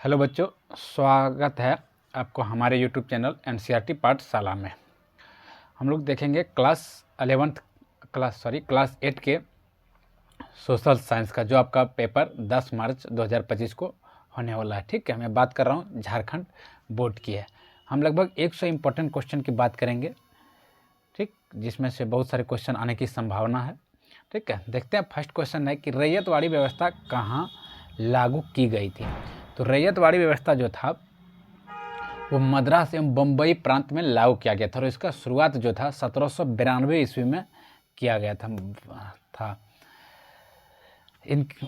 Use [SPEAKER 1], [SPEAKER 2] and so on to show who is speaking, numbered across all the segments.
[SPEAKER 1] Hello बच्चों, स्वागत है आपको हमारे यूट्यूब चैनल एनसीईआरटी पाठशाला में। हम लोग देखेंगे क्लास 8 के सोशल साइंस का जो आपका पेपर 10 मार्च 2025 को होने वाला है। ठीक है, मैं बात कर रहा हूँ झारखंड बोर्ड की है। हम लगभग 100 इम्पोर्टेंट क्वेश्चन की बात करेंगे, ठीक, जिसमें से बहुत सारे क्वेश्चन आने की संभावना है। ठीक है, देखते हैं। फर्स्ट क्वेश्चन है कि रैयतवाड़ी व्यवस्था कहाँ लागू की गई थी। तो रैयतवाड़ी व्यवस्था जो था वो मद्रास एवं बम्बई प्रांत में लागू किया गया था और इसका शुरुआत जो था 1792 ईस्वी में किया गया था।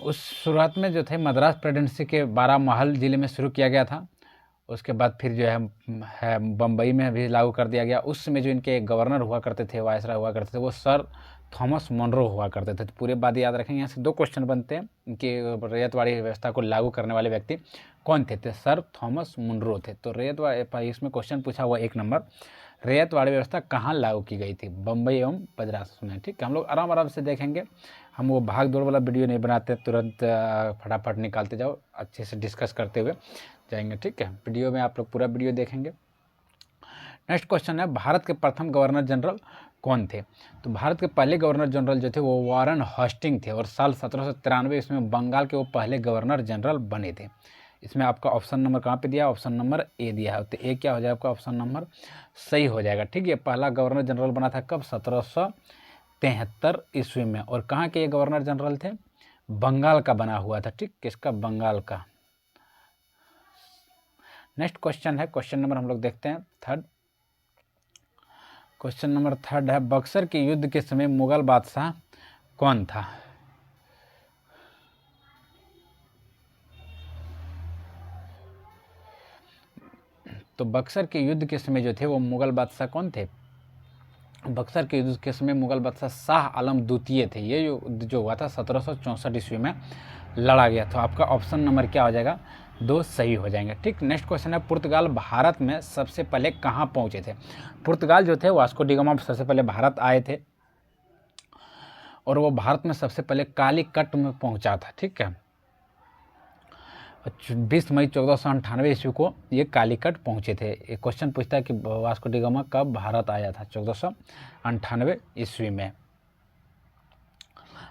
[SPEAKER 1] उस शुरुआत में जो थे मद्रास प्रेसिडेंसी के 12 महल जिले में शुरू किया गया था। उसके बाद फिर जो है बम्बई में भी लागू कर दिया गया। उस समय जो इनके गवर्नर हुआ करते थे, वायसराय हुआ करते थे, वो सर थॉमस मोनरो हुआ करते थे। तो पूरे बात याद रखेंगे। यहाँ से 2 क्वेश्चन बनते हैं कि रैयतवाड़ी व्यवस्था को लागू करने वाले व्यक्ति कौन थे। सर थॉमस मोनरो थे। तो रैयतवाड़ी, इसमें क्वेश्चन पूछा हुआ 1 नंबर, रैयतवाड़ी व्यवस्था कहाँ लागू की गई थी, बम्बई एवं मद्रास में। ठीक है, हम लोग आराम आराम से देखेंगे। हम वो भाग दौड़ वाला वीडियो नहीं बनाते, तुरंत फटाफट निकालते जाओ, अच्छे से डिस्कस करते हुए जाएंगे। ठीक है, वीडियो में आप लोग पूरा वीडियो देखेंगे। नेक्स्ट क्वेश्चन है, भारत के प्रथम गवर्नर जनरल कौन थे। तो भारत के पहले गवर्नर जनरल जो थे वो वारन हॉस्टिंग थे और साल 1793 इसमें बंगाल के वो पहले गवर्नर जनरल बने थे। इसमें आपका ऑप्शन नंबर कहाँ पे दिया, ऑप्शन नंबर ए दिया है। तो ए क्या हो जाएगा आपका, ऑप्शन नंबर सही हो जाएगा। ठीक है, पहला गवर्नर जनरल बना था कब, 1773 ईस्वी में। और कहाँ के ये गवर्नर जनरल थे, बंगाल का बना हुआ था। ठीक, किसका, बंगाल का। नेक्स्ट क्वेश्चन है, क्वेश्चन नंबर हम लोग देखते हैं थर्ड। क्वेश्चन नंबर थर्ड है, बक्सर के युद्ध के समय मुगल बादशाह कौन था। तो बक्सर के युद्ध के समय जो थे वो मुगल बादशाह कौन थे। बक्सर के युद्ध के समय मुगल बादशाह शाह आलम द्वितीय थे। ये युद्ध जो हुआ था 1764 ईस्वी में लड़ा गया। तो आपका ऑप्शन नंबर क्या हो जाएगा, 2 सही हो जाएंगे। ठीक, नेक्स्ट क्वेश्चन है, पुर्तगाल भारत में सबसे पहले कहाँ पहुँचे थे। पुर्तगाल जो थे वास्को डी गामा सबसे पहले भारत आए थे और वो भारत में सबसे पहले कालीकट में पहुँचा था। ठीक है, 20 मई 1498 ईस्वी को ये कालीकट पहुँचे थे। एक क्वेश्चन पूछता है कि वास्को डी गामा कब भारत आया था, 1498 ईस्वी में।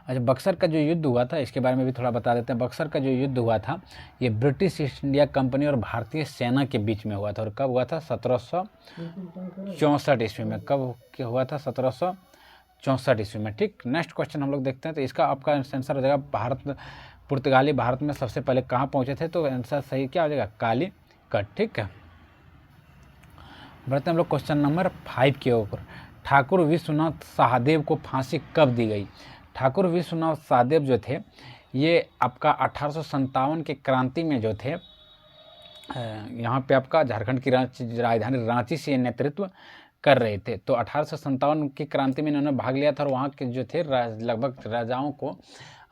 [SPEAKER 1] अच्छा, बक्सर का जो युद्ध हुआ था इसके बारे में भी थोड़ा बता देते हैं। बक्सर का जो युद्ध हुआ था ये ब्रिटिश ईस्ट इंडिया कंपनी और भारतीय सेना के बीच में हुआ था। और कब हुआ था, 1764 ईस्वी में। कब क्या हुआ था, 1764 ईस्वी में। ठीक, नेक्स्ट क्वेश्चन हम लोग देखते हैं। तो इसका आपका आंसर हो जाएगा, पुर्तगाली भारत में सबसे पहले कहाँ पहुँचे थे। तो आंसर सही क्या हो जाएगा, कालीकट। ठीक है, बढ़ते हैं हम लोग क्वेश्चन नंबर 5 के ऊपर। ठाकुर विश्वनाथ सहदेव को फांसी कब दी गई। ठाकुर विश्वनाथ सहदेव जो थे ये आपका 1857 के क्रांति में जो थे यहाँ पे आपका झारखंड की राजधानी रांची से नेतृत्व कर रहे थे। तो 1857 की क्रांति में इन्होंने भाग लिया था और वहाँ के जो थे लगभग राजाओं को,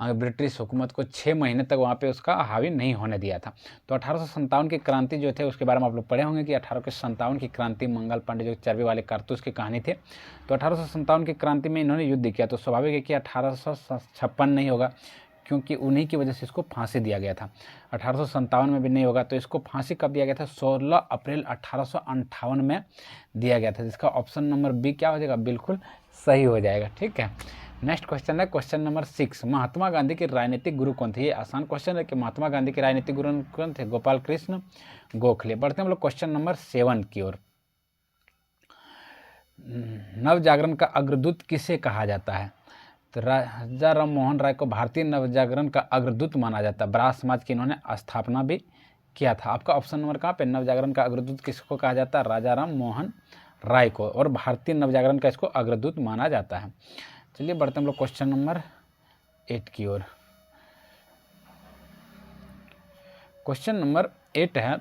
[SPEAKER 1] ब्रिटिश हुकूमत को 6 महीने तक वहाँ पे उसका हावी नहीं होने दिया था। तो 1857 की क्रांति जो थे उसके बारे में आप लोग पढ़े होंगे कि 1857 की क्रांति, मंगल पांडे जो चर्बी वाले कारतूस की कहानी थे। तो 1857 की क्रांति में इन्होंने युद्ध किया। तो स्वाभाविक है कि 1856 नहीं होगा क्योंकि उन्हीं की वजह से इसको फांसी दिया गया था। 1857 में भी नहीं होगा। तो इसको फांसी कब दिया गया था, 16 अप्रैल 1858 में दिया गया था। जिसका ऑप्शन नंबर बी क्या हो जाएगा, बिल्कुल सही हो जाएगा। ठीक है, नेक्स्ट क्वेश्चन है क्वेश्चन नंबर 6। महात्मा गांधी के राजनीतिक गुरु कौन थे। ये आसान क्वेश्चन है कि महात्मा गांधी के राजनीतिक गुरु कौन थे, गोपाल कृष्ण गोखले। बढ़ते हैं हम लोग क्वेश्चन नंबर 7 की ओर। नव जागरण का अग्रदूत किसे कहा जाता है। तो राजा राम मोहन राय को भारतीय नवजागरण का अग्रदूत माना जाता है। ब्राह्मण समाज की इन्होंने स्थापना भी किया था। आपका ऑप्शन नंबर कहाँ पे, नवजागरण का अग्रदूत किसको कहा जाता है, राजा राम मोहन राय को, और भारतीय नवजागरण का इसको अग्रदूत माना जाता है। चलिए बढ़ते हम लोग क्वेश्चन नंबर 8 की ओर। क्वेश्चन नंबर 8 है,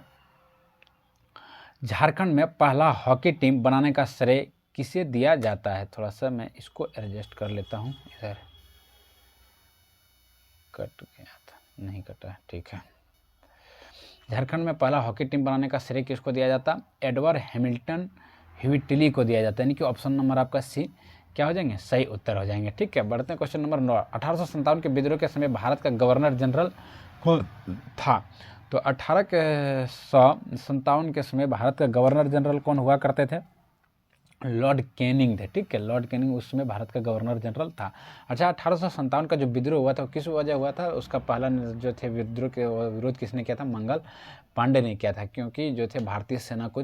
[SPEAKER 1] झारखंड में पहला हॉकी टीम बनाने का श्रेय किसे दिया जाता है। थोड़ा सा मैं इसको एडजस्ट कर लेता हूँ, इधर कट गया था, नहीं कटा, ठीक है। झारखंड में पहला हॉकी टीम बनाने का श्रेय किसको दिया जाता, एडवर्ड हैमिल्टन ह्यूटिली को दिया जाता है। यानी कि ऑप्शन नंबर आपका सी क्या हो जाएंगे, सही उत्तर हो जाएंगे। ठीक है, बढ़ते हैं क्वेश्चन नंबर 9। 1857 के विद्रोह के समय भारत का गवर्नर जनरल कौन था। तो 1857 के समय भारत का गवर्नर जनरल कौन हुआ करते थे? लॉर्ड कैनिंग थे। ठीक है, लॉर्ड कैनिंग उस समय भारत का गवर्नर जनरल था। अच्छा, 1857 का जो विद्रोह हुआ था किस वजह हुआ था? उसका पहला जो थे विद्रोह के विरोध किसने किया था? मंगल पांडे ने किया था, क्योंकि जो थे भारतीय सेना को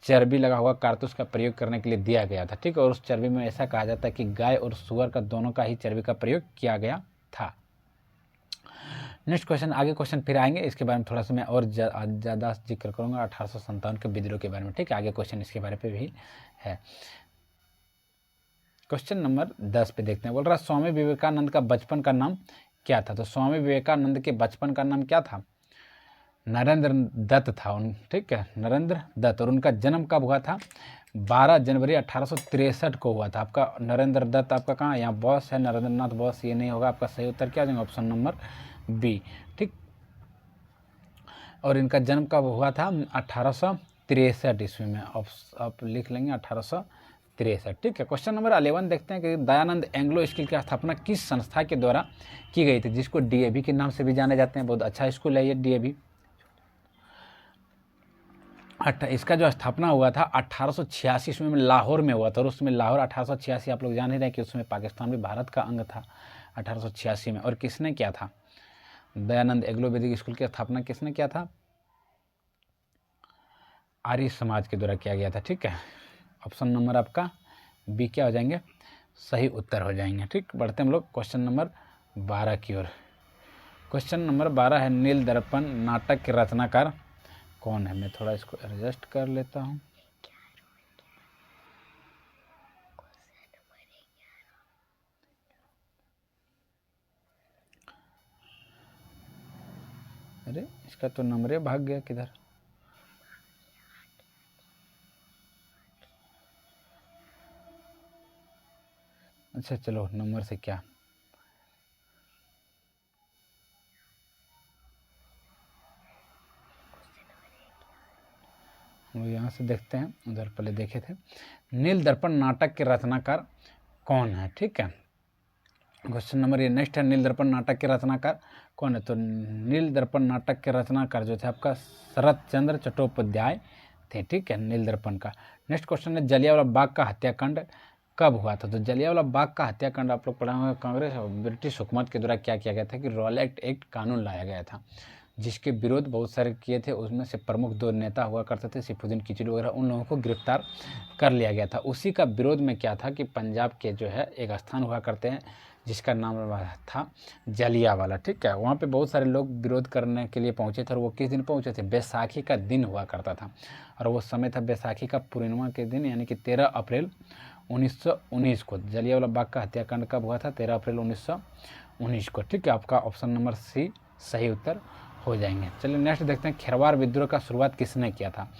[SPEAKER 1] चर्बी लगा हुआ कारतूस का प्रयोग करने के लिए दिया गया था। ठीक है, और उस चर्बी में ऐसा कहा जाता है कि गाय और सुअर का दोनों का ही चर्बी का प्रयोग किया गया था। नेक्स्ट क्वेश्चन, आगे क्वेश्चन फिर आएंगे, इसके बारे में थोड़ा सा मैं और ज़्यादा जिक्र करूंगा 1857 के विद्रोह के बारे में। ठीक है, आगे क्वेश्चन इसके बारे पे भी है। क्वेश्चन नंबर 10 पे देखते हैं। बोल रहा स्वामी विवेकानंद का बचपन का नाम क्या था? तो स्वामी विवेकानंद के बचपन का नाम क्या था? नरेंद्र दत्त था। ठीक है, नरेंद्र दत्त। और उनका जन्म कब हुआ था? 12 जनवरी 1863 को हुआ था। आपका नरेंद्र दत्त आपका कहाँ? यहाँ बॉस है, नरेंद्र नाथ बॉस ये नहीं होगा। आपका सही उत्तर क्या हो जाएगा? Option number B. ठीक, और इनका जन्म कब हुआ था? 1863 ईस्वी में। आप लिख लेंगे 1863। ठीक है, क्वेश्चन नंबर 11 देखते हैं कि दयानंद एंग्लो स्कूल की स्थापना किस संस्था के द्वारा की गई थी, जिसको डीएवी के नाम से भी जाने जाते हैं। बहुत अच्छा स्कूल है ये डीएवी। इसका जो स्थापना हुआ था 1886 ईस्वी में लाहौर में हुआ था। और उसमें लाहौर 1886 आप लोग जान ही रहे हैं कि उसमें पाकिस्तान भी भारत का अंग था 1886 में। और किसने किया था? दयानंद एग्लो वैदिक स्कूल की स्थापना किसने किया था? आर्य समाज के द्वारा किया गया था। ठीक है, ऑप्शन नंबर आपका बी क्या हो जाएंगे? सही उत्तर हो जाएंगे। ठीक, बढ़ते हम लोग क्वेश्चन नंबर 12 की ओर। क्वेश्चन नंबर 12 है नील दर्पण नाटक के रचनाकार कौन है? मैं थोड़ा इसको एडजस्ट कर लेता हूँ। अरे इसका तो नंबर भाग गया किधर? अच्छा चलो, नंबर से क्या, हम लोग यहाँ से देखते हैं, उधर पहले देखे थे। नील दर्पण नाटक के रचनाकार कौन है? ठीक है, क्वेश्चन नंबर ये नेक्स्ट है, नील दर्पण नाटक के रचनाकार कौन है? तो नील दर्पण नाटक के रचनाकार जो थे आपका शरत चंद्र चट्टोपाध्याय थे। ठीक है, नील दर्पण का। नेक्स्ट क्वेश्चन है जलियांवाला बाग का हत्याकांड कब हुआ था? तो जलियांवाला बाग का हत्याकांड आप लोग पढ़ा होंगे, कांग्रेस और ब्रिटिश हुकूमत के द्वारा क्या किया गया था कि रॉलेट एक्ट कानून लाया गया था, जिसके विरोध बहुत सारे किए थे। उसमें से प्रमुख 2 नेता हुआ करते थे, सैफुद्दीन किचलू वगैरह, उन लोगों को गिरफ्तार कर लिया गया था। उसी का विरोध में क्या था कि पंजाब के जो है एक स्थान हुआ करते हैं जिसका नाम था जलियांवाला। ठीक है, वहाँ पे बहुत सारे लोग विरोध करने के लिए पहुँचे थे। और वो किस दिन पहुँचे थे? बैसाखी का दिन हुआ करता था, और वो समय था बैसाखी का पूर्णिमा के दिन, यानी कि 13 अप्रैल 1919 को। जलियांवाला बाग का हत्याकांड कब हुआ था? 13 अप्रैल 1919 को। ठीक है, आपका ऑप्शन नंबर सी सही उत्तर हो जाएंगे। चलिए नेक्स्ट देखते हैं, खेरवार विद्रोह का शुरुआत किसने किया था?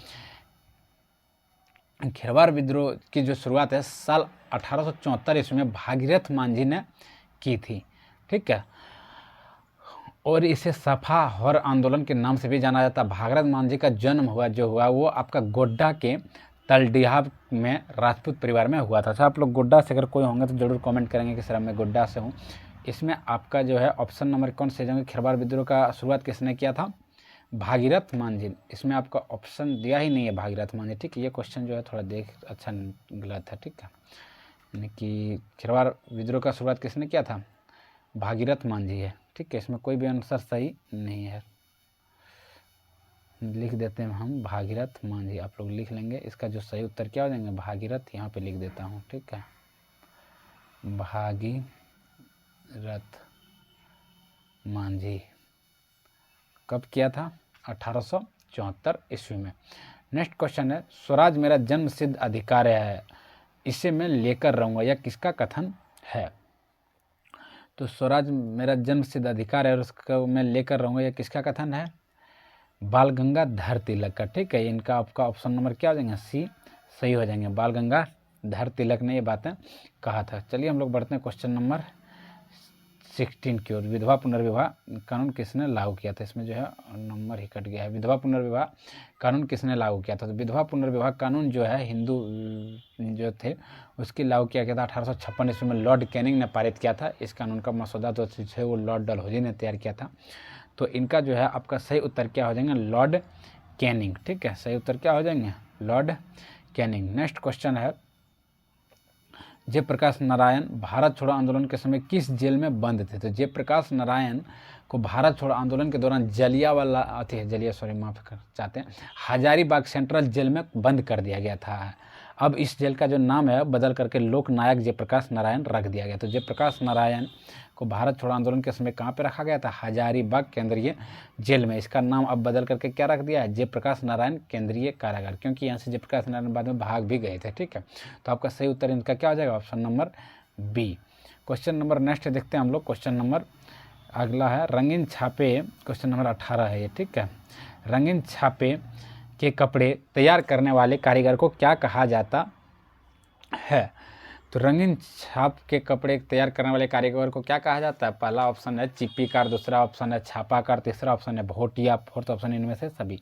[SPEAKER 1] खेरवार विद्रोह की जो शुरुआत है साल 1874 ईस्वी में भागीरथ मांझी ने की थी। ठीक है, और इसे सफा हर आंदोलन के नाम से भी जाना जाता है। भागीरथ मांझी का जन्म हुआ वो आपका गोड्डा के तलडीहा में राजपूत परिवार में हुआ था। अच्छा, आप लोग गोड्डा से अगर कोई होंगे तो जरूर कमेंट करेंगे कि सर मैं गोड्डा से हूँ। इसमें आपका जो है ऑप्शन नंबर कौन से जाएंगे? खेरवार विद्रोह का शुरुआत किसने किया था? भागीरथ मांझी। इसमें आपका ऑप्शन दिया ही नहीं है भागीरथ मांझी। ठीक है, ये क्वेश्चन जो है थोड़ा अच्छा गलत है। ठीक है, यानी कि खेरवार विद्रोह का शुरुआत किसने किया था? भागीरथ मांझी है। ठीक है, इसमें कोई भी आंसर सही नहीं है, लिख देते हैं हम भागीरथ मांझी। आप लोग लिख लेंगे, इसका जो सही उत्तर क्या हो जाएंगे? भागीरथ। यहाँ पे लिख देता हूँ। ठीक है, भागीरथ मांझी कब किया था? 1874 ईस्वी में। नेक्स्ट क्वेश्चन है, स्वराज मेरा जन्म सिद्ध अधिकार है, इसे मैं लेकर रहूँगा, यह किसका कथन है? तो स्वराज मेरा जन्म सिद्ध अधिकार है और उसको मैं लेकर रहूँगा, यह किसका कथन है? बाल गंगाधर तिलक का। ठीक है, इनका आपका ऑप्शन नंबर क्या हो जाएंगे? सी सही हो जाएंगे। बाल गंगाधर तिलक ने ये बातें कहा था। चलिए हम लोग बढ़ते हैं क्वेश्चन नंबर 16 की ओर। विधवा पुनर्विवाह कानून किसने लागू किया था? इसमें जो है नंबर ही कट गया है। विधवा पुनर्विवाह कानून किसने लागू किया था? तो विधवा पुनर्विवाह कानून जो है हिंदू जो थे उसकी लागू किया गया था 1856 ईस्वी में। लॉर्ड कैनिंग ने पारित किया था। इस कानून का मसौदा तो है वो लॉर्ड डलहौजी ने तैयार किया था। तो इनका जो है आपका सही उत्तर क्या हो जाएंगे, लॉर्ड कैनिंग। ठीक है, सही उत्तर क्या हो जाएंगे, लॉर्ड कैनिंग। नेक्स्ट क्वेश्चन है, जयप्रकाश नारायण भारत छोड़ो आंदोलन के समय किस जेल में बंद थे? तो जयप्रकाश नारायण को भारत छोड़ो आंदोलन के दौरान माफ कर चाहते हैं, हजारीबाग सेंट्रल जेल में बंद कर दिया गया था। अब इस जेल का जो नाम है बदल करके लोकनायक जयप्रकाश नारायण रख दिया गया। तो जयप्रकाश नारायण को भारत छोड़ो आंदोलन के समय कहाँ पे रखा गया था, हजारीबाग केंद्रीय जेल में। इसका नाम अब बदल करके क्या रख दिया है, जयप्रकाश नारायण केंद्रीय कारागार, क्योंकि यहाँ से जयप्रकाश नारायण बाद में भाग भी गए थे। ठीक है, तो आपका सही उत्तर इनका क्या हो जाएगा, option number B. Question number next देखते हैं हम लोग। क्वेश्चन नंबर अगला है, रंगीन छापे, क्वेश्चन नंबर 18 है ये। ठीक है, रंगीन छापे के कपड़े तैयार करने वाले कारीगर को क्या कहा जाता है? तो रंगीन छाप के कपड़े तैयार करने वाले कारीगर को क्या कहा जाता है? पहला ऑप्शन है चिप्पीकार, दूसरा ऑप्शन है छापाकार, तीसरा ऑप्शन है भोटिया, फोर्थ ऑप्शन इनमें से सभी।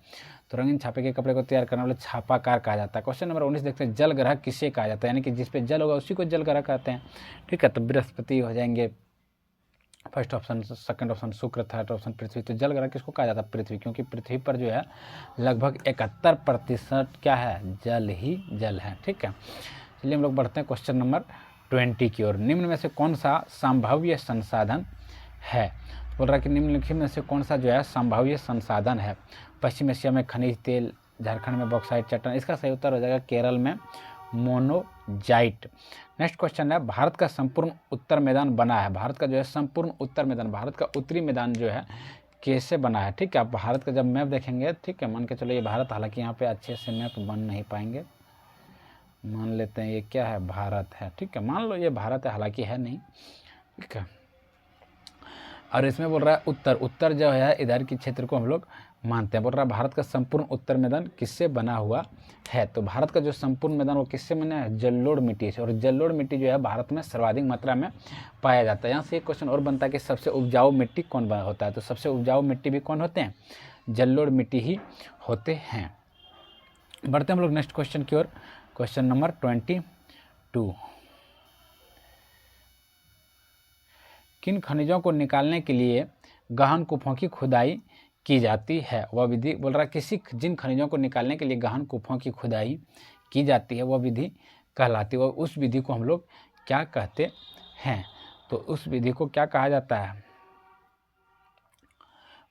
[SPEAKER 1] तो रंगीन छापे के कपड़े को तैयार करने वाले छापाकार कहा जाता है। क्वेश्चन नंबर 19 देखते हैं, जल ग्रह किसे कहा जाता है? यानी कि जिस पे जल होगा उसी को जल ग्रह कहते हैं। ठीक है, तो बृहस्पति हो जाएंगे फर्स्ट ऑप्शन, सेकंड ऑप्शन शुक्र, थर्ड ऑप्शन पृथ्वी। तो जल ग्रह किसको कहा जाता है? पृथ्वी, क्योंकि पृथ्वी पर जो है लगभग 71% क्या है, जल ही जल है। ठीक है, चलिए हम लोग बढ़ते हैं क्वेश्चन नंबर 20 की ओर। निम्न में से कौन सा संभाव्य संसाधन है? बोल रहा है कि निम्नलिखित में से कौन सा जो है संभाव्य संसाधन है? पश्चिम एशिया में खनिज तेल, झारखंड में बॉक्साइट चट्टान। इसका सही उत्तर हो जाएगा केरल में मोनोजाइट। नेक्स्ट क्वेश्चन है, भारत का संपूर्ण उत्तर मैदान बना है। भारत का जो है संपूर्ण उत्तर मैदान, भारत का उत्तरी मैदान जो है कैसे बना है? ठीक है, आप भारत का जब मैप देखेंगे, ठीक है, मान के चलो ये भारत, हालांकि यहाँ पे अच्छे से मैप बन नहीं पाएंगे, मान लेते हैं ये क्या है, भारत है। ठीक है, मान लो ये भारत है, हालांकि है नहीं। ठीक है, और इसमें बोल रहा है उत्तर, उत्तर जो है इधर के क्षेत्र को हम लोग मानते हैं। बोल रहा है भारत का संपूर्ण उत्तर मैदान किससे बना हुआ है? तो भारत का जो संपूर्ण मैदान वो किससे बना है? जलोढ़ मिट्टी से। और जलोढ़ मिट्टी जो है भारत में सर्वाधिक मात्रा में पाया जाता है। यहाँ से एक क्वेश्चन और बनता है कि सबसे उपजाऊ मिट्टी कौन होता है? तो सबसे उपजाऊ मिट्टी भी कौन होते हैं? जलोढ़ मिट्टी ही होते हैं। बढ़ते हम लोग नेक्स्ट क्वेश्चन की ओर। क्वेश्चन नंबर 22, किन खनिजों को निकालने के लिए गहन कूपों की खुदाई की जाती है? वह विधि, बोल रहा है जिन खनिजों को निकालने के लिए गहन कूपों की खुदाई की जाती है वह विधि कहलाती है। उस विधि को हम लोग क्या कहते हैं? तो उस विधि को क्या कहा जाता है?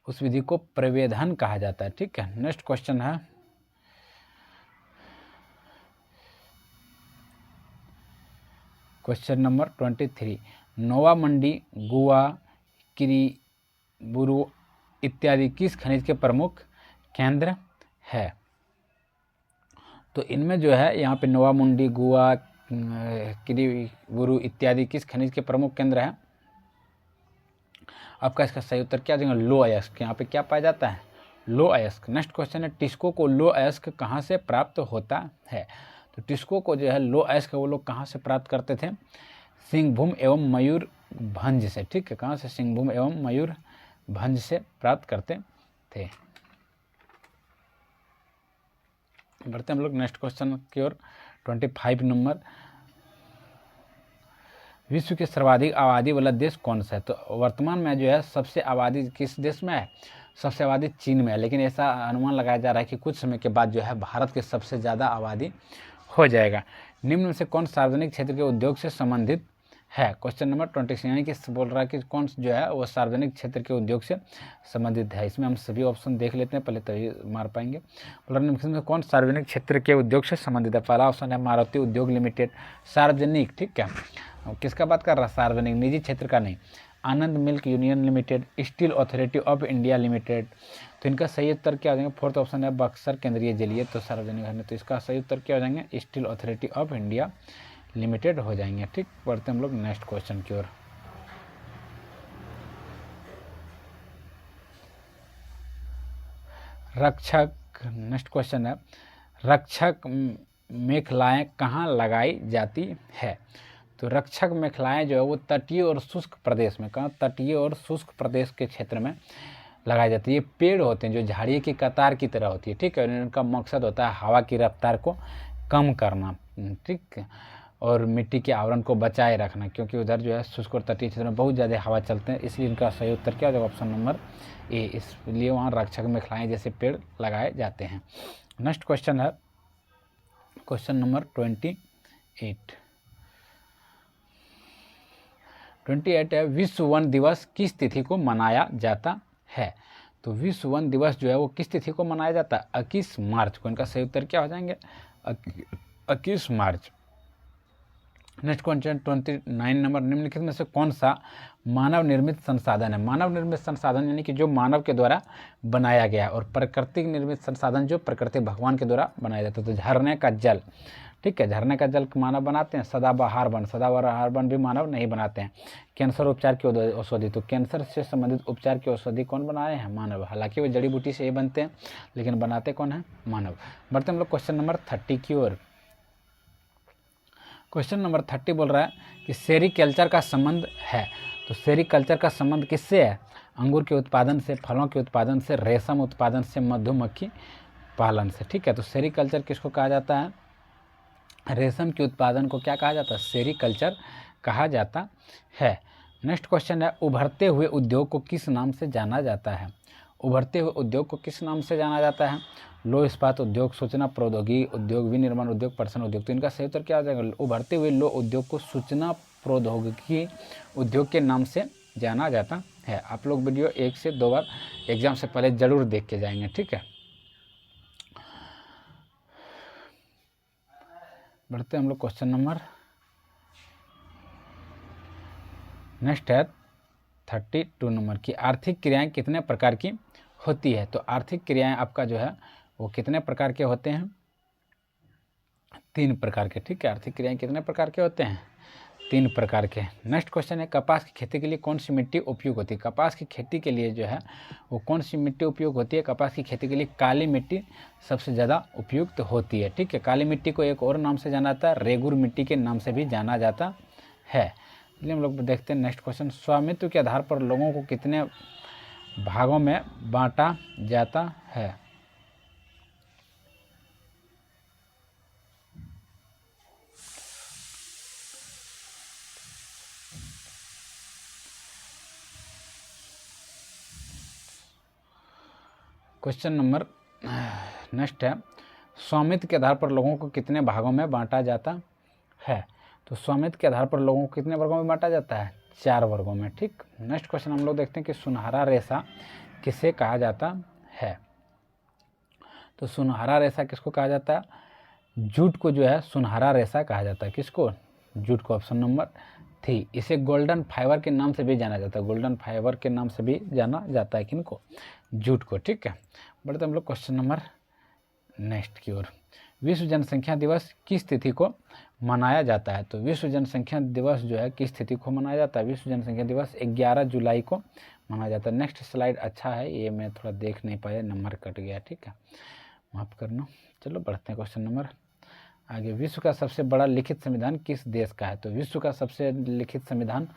[SPEAKER 1] उस विधि को प्रवेधन कहा जाता है। ठीक है, नेक्स्ट क्वेश्चन है, क्वेश्चन नंबर 23, नोवामुंडी, गुआ, किरीबुरु इत्यादि किस खनिज के प्रमुख केंद्र है? तो इनमें जो है यहाँ पे नोवामुंडी, गुआ, किरीबुरु इत्यादि किस खनिज के प्रमुख केंद्र है? आपका इसका सही उत्तर क्या देंगे? लो अयस्क। यहाँ पे क्या पाया जाता है? लो अयस्क। नेक्स्ट क्वेश्चन है, टिस्को को लो अयस्क कहाँ से प्राप्त होता है? तो टिस्को को जो है लो अयस्क वो लोग कहाँ से प्राप्त करते थे? सिंहभूम एवं मयूरभंज से। ठीक है, कहाँ से? सिंहभूम एवं मयूरभंज से प्राप्त करते थे। बढ़ते हम लोग नेक्स्ट क्वेश्चन की ओर। 25 नंबर, विश्व के सर्वाधिक आबादी वाला देश कौन सा है? तो वर्तमान में जो है सबसे आबादी किस देश में है? सबसे आबादी चीन में है, लेकिन ऐसा अनुमान लगाया जा रहा है कि कुछ समय के बाद जो है भारत के सबसे ज़्यादा आबादी हो जाएगा। निम्न में से कौन सार्वजनिक क्षेत्र के उद्योग से संबंधित है? क्वेश्चन नंबर 26, यानी कि बोल रहा है कि कौन जो है वो सार्वजनिक क्षेत्र के उद्योग से संबंधित है। इसमें हम सभी ऑप्शन देख लेते हैं पहले, तभी मार पाएंगे। बोल रहा है कौन सार्वजनिक क्षेत्र के उद्योग से संबंधित है? पहला ऑप्शन है मारुति उद्योग लिमिटेड, सार्वजनिक। ठीक है, किसका बात कर रहा है? सार्वजनिक, निजी क्षेत्र का नहीं। Anand milk union limited, steel authority of India limited. तो इनका सही उत्तर क्या हो जाएंगे? फोर्थ ऑप्शन है बक्सर केंद्रीय जेल, तो सार्वजनिक है, तो इसका सही उत्तर क्या हो जाएंगे? Steel authority of India limited हो जाएंगे। ठीक, बढ़ते हम लोग नेक्स्ट क्वेश्चन की ओर। रक्षक, नेक्स्ट क्वेश्चन है, रक्षक मेखलाएं कहाँ लगाई जाती है? तो रक्षक मेखलाएं जो है वो तटीय और शुष्क प्रदेश में, कहाँ? तटीय और शुष्क प्रदेश के क्षेत्र में लगाई जाती है। ये पेड़ होते हैं जो झाड़ियों की कतार की तरह होती है। ठीक है, इनका मकसद होता है हवा की रफ्तार को कम करना। ठीक है, और मिट्टी के आवरण को बचाए रखना, क्योंकि उधर जो है शुष्क और तटीय क्षेत्र में बहुत ज़्यादा हवा चलते हैं, इसलिए इनका सही उत्तर क्या होगा, ऑप्शन नंबर ए। इसलिए वहाँ रक्षक मेखलाएँ जैसे पेड़ लगाए जाते हैं। नेक्स्ट क्वेश्चन है क्वेश्चन नंबर 28 है, विश्व वन दिवस किस तिथि को मनाया जाता है। तो विश्व वन दिवस जो है वो किस तिथि को मनाया जाता है, 21 मार्च को। इनका सही उत्तर क्या हो जाएंगे, 21 मार्च। नेक्स्ट क्वेश्चन 29 नंबर, निम्नलिखित में से कौन सा मानव निर्मित संसाधन है। मानव निर्मित संसाधन यानी कि जो मानव के द्वारा बनाया गया, और प्राकृतिक निर्मित संसाधन जो प्रकृति भगवान के द्वारा बनाया जाता है। तो झरने का जल, ठीक है, झरने का जल मानव बनाते हैं। सदाबहार वन भी मानव नहीं बनाते हैं। कैंसर उपचार की औषधि, तो कैंसर से संबंधित उपचार की औषधि कौन बनाए हैं, मानव। हालांकि वो जड़ी बूटी से ही बनते हैं, लेकिन बनाते कौन है, मानव। बढ़ते हम लोग क्वेश्चन नंबर 30 की ओर। क्वेश्चन नंबर 30 बोल रहा है कि सेरीकल्चर का संबंध है। तो सेरीकल्चर का संबंध किससे है, अंगूर के उत्पादन से, फलों के उत्पादन से, रेशम उत्पादन से, मधुमक्खी पालन से। ठीक है, तो सेरीकल्चर किसको कहा जाता है, रेशम के उत्पादन को क्या कहा जाता है, सेरीकल्चर कहा जाता है। नेक्स्ट क्वेश्चन है, उभरते हुए उद्योग को किस नाम से जाना जाता है। उभरते हुए उद्योग को किस नाम से जाना जाता है, लो इस्पात उद्योग, सूचना प्रौद्योगिकी उद्योग, विनिर्माण उद्योग, पर्सन उद्योग। तो इनका सही उत्तर क्या हो जाएगा, उभरते हुए लो उद्योग को सूचना प्रौद्योगिकी उद्योग के नाम से जाना जाता है। आप लोग वीडियो 1 से 2 बार एग्जाम से पहले जरूर देख के जाएंगे, ठीक है। बढ़ते हम लोग क्वेश्चन नंबर, नेक्स्ट है 32 नंबर की, आर्थिक क्रियाएं कितने प्रकार की होती है। तो आर्थिक क्रियाएं आपका जो है वो कितने प्रकार के होते हैं, 3 प्रकार के। ठीक है, आर्थिक क्रियाएं कितने प्रकार के होते हैं, 3 प्रकार के। नेक्स्ट क्वेश्चन है, कपास की खेती के लिए कौन सी मिट्टी उपयुक्त होती है। कपास की खेती के लिए जो है वो कौन सी मिट्टी उपयुक्त होती है, कपास की खेती के लिए काली मिट्टी सबसे ज़्यादा उपयुक्त होती है। ठीक है, काली मिट्टी को एक और नाम से जाना जाता है, रेगुर मिट्टी के नाम से भी जाना जाता है। इसलिए हम लोग देखते हैं नेक्स्ट क्वेश्चन, स्वामित्व के आधार पर लोगों को कितने भागों में बांटा जाता है। क्वेश्चन नंबर नेक्स्ट है, स्वामित्व के आधार पर लोगों को कितने भागों में बांटा जाता है। तो स्वामित्व के आधार पर लोगों को कितने वर्गों में बांटा जाता है, 4 वर्गों में। ठीक, नेक्स्ट क्वेश्चन हम लोग देखते हैं कि सुनहरा रेशा किसे कहा जाता है। तो सुनहरा रेशा किसको कहा जाता है, जूट को जो है सुनहरा रेशा कहा जाता है। किसको, जूट को। Option number 3। इसे गोल्डन फाइबर के नाम से भी जाना जाता है, गोल्डन फाइबर के नाम से भी जाना जाता है किनको, जूट को। ठीक है, बढ़ते हम लोग क्वेश्चन नंबर नेक्स्ट की ओर। विश्व जनसंख्या दिवस किस तिथि को मनाया जाता है। तो विश्व जनसंख्या दिवस जो है किस तिथि को मनाया जाता है, विश्व जनसंख्या दिवस 11 जुलाई को मनाया जाता है। नेक्स्ट स्लाइड अच्छा है, ये मैं थोड़ा देख नहीं पाया, नंबर कट गया, ठीक है, माफ़ करना। चलो बढ़ते हैं क्वेश्चन नंबर आगे। विश्व का सबसे बड़ा लिखित संविधान किस देश का है। तो विश्व का सबसे लिखित संविधान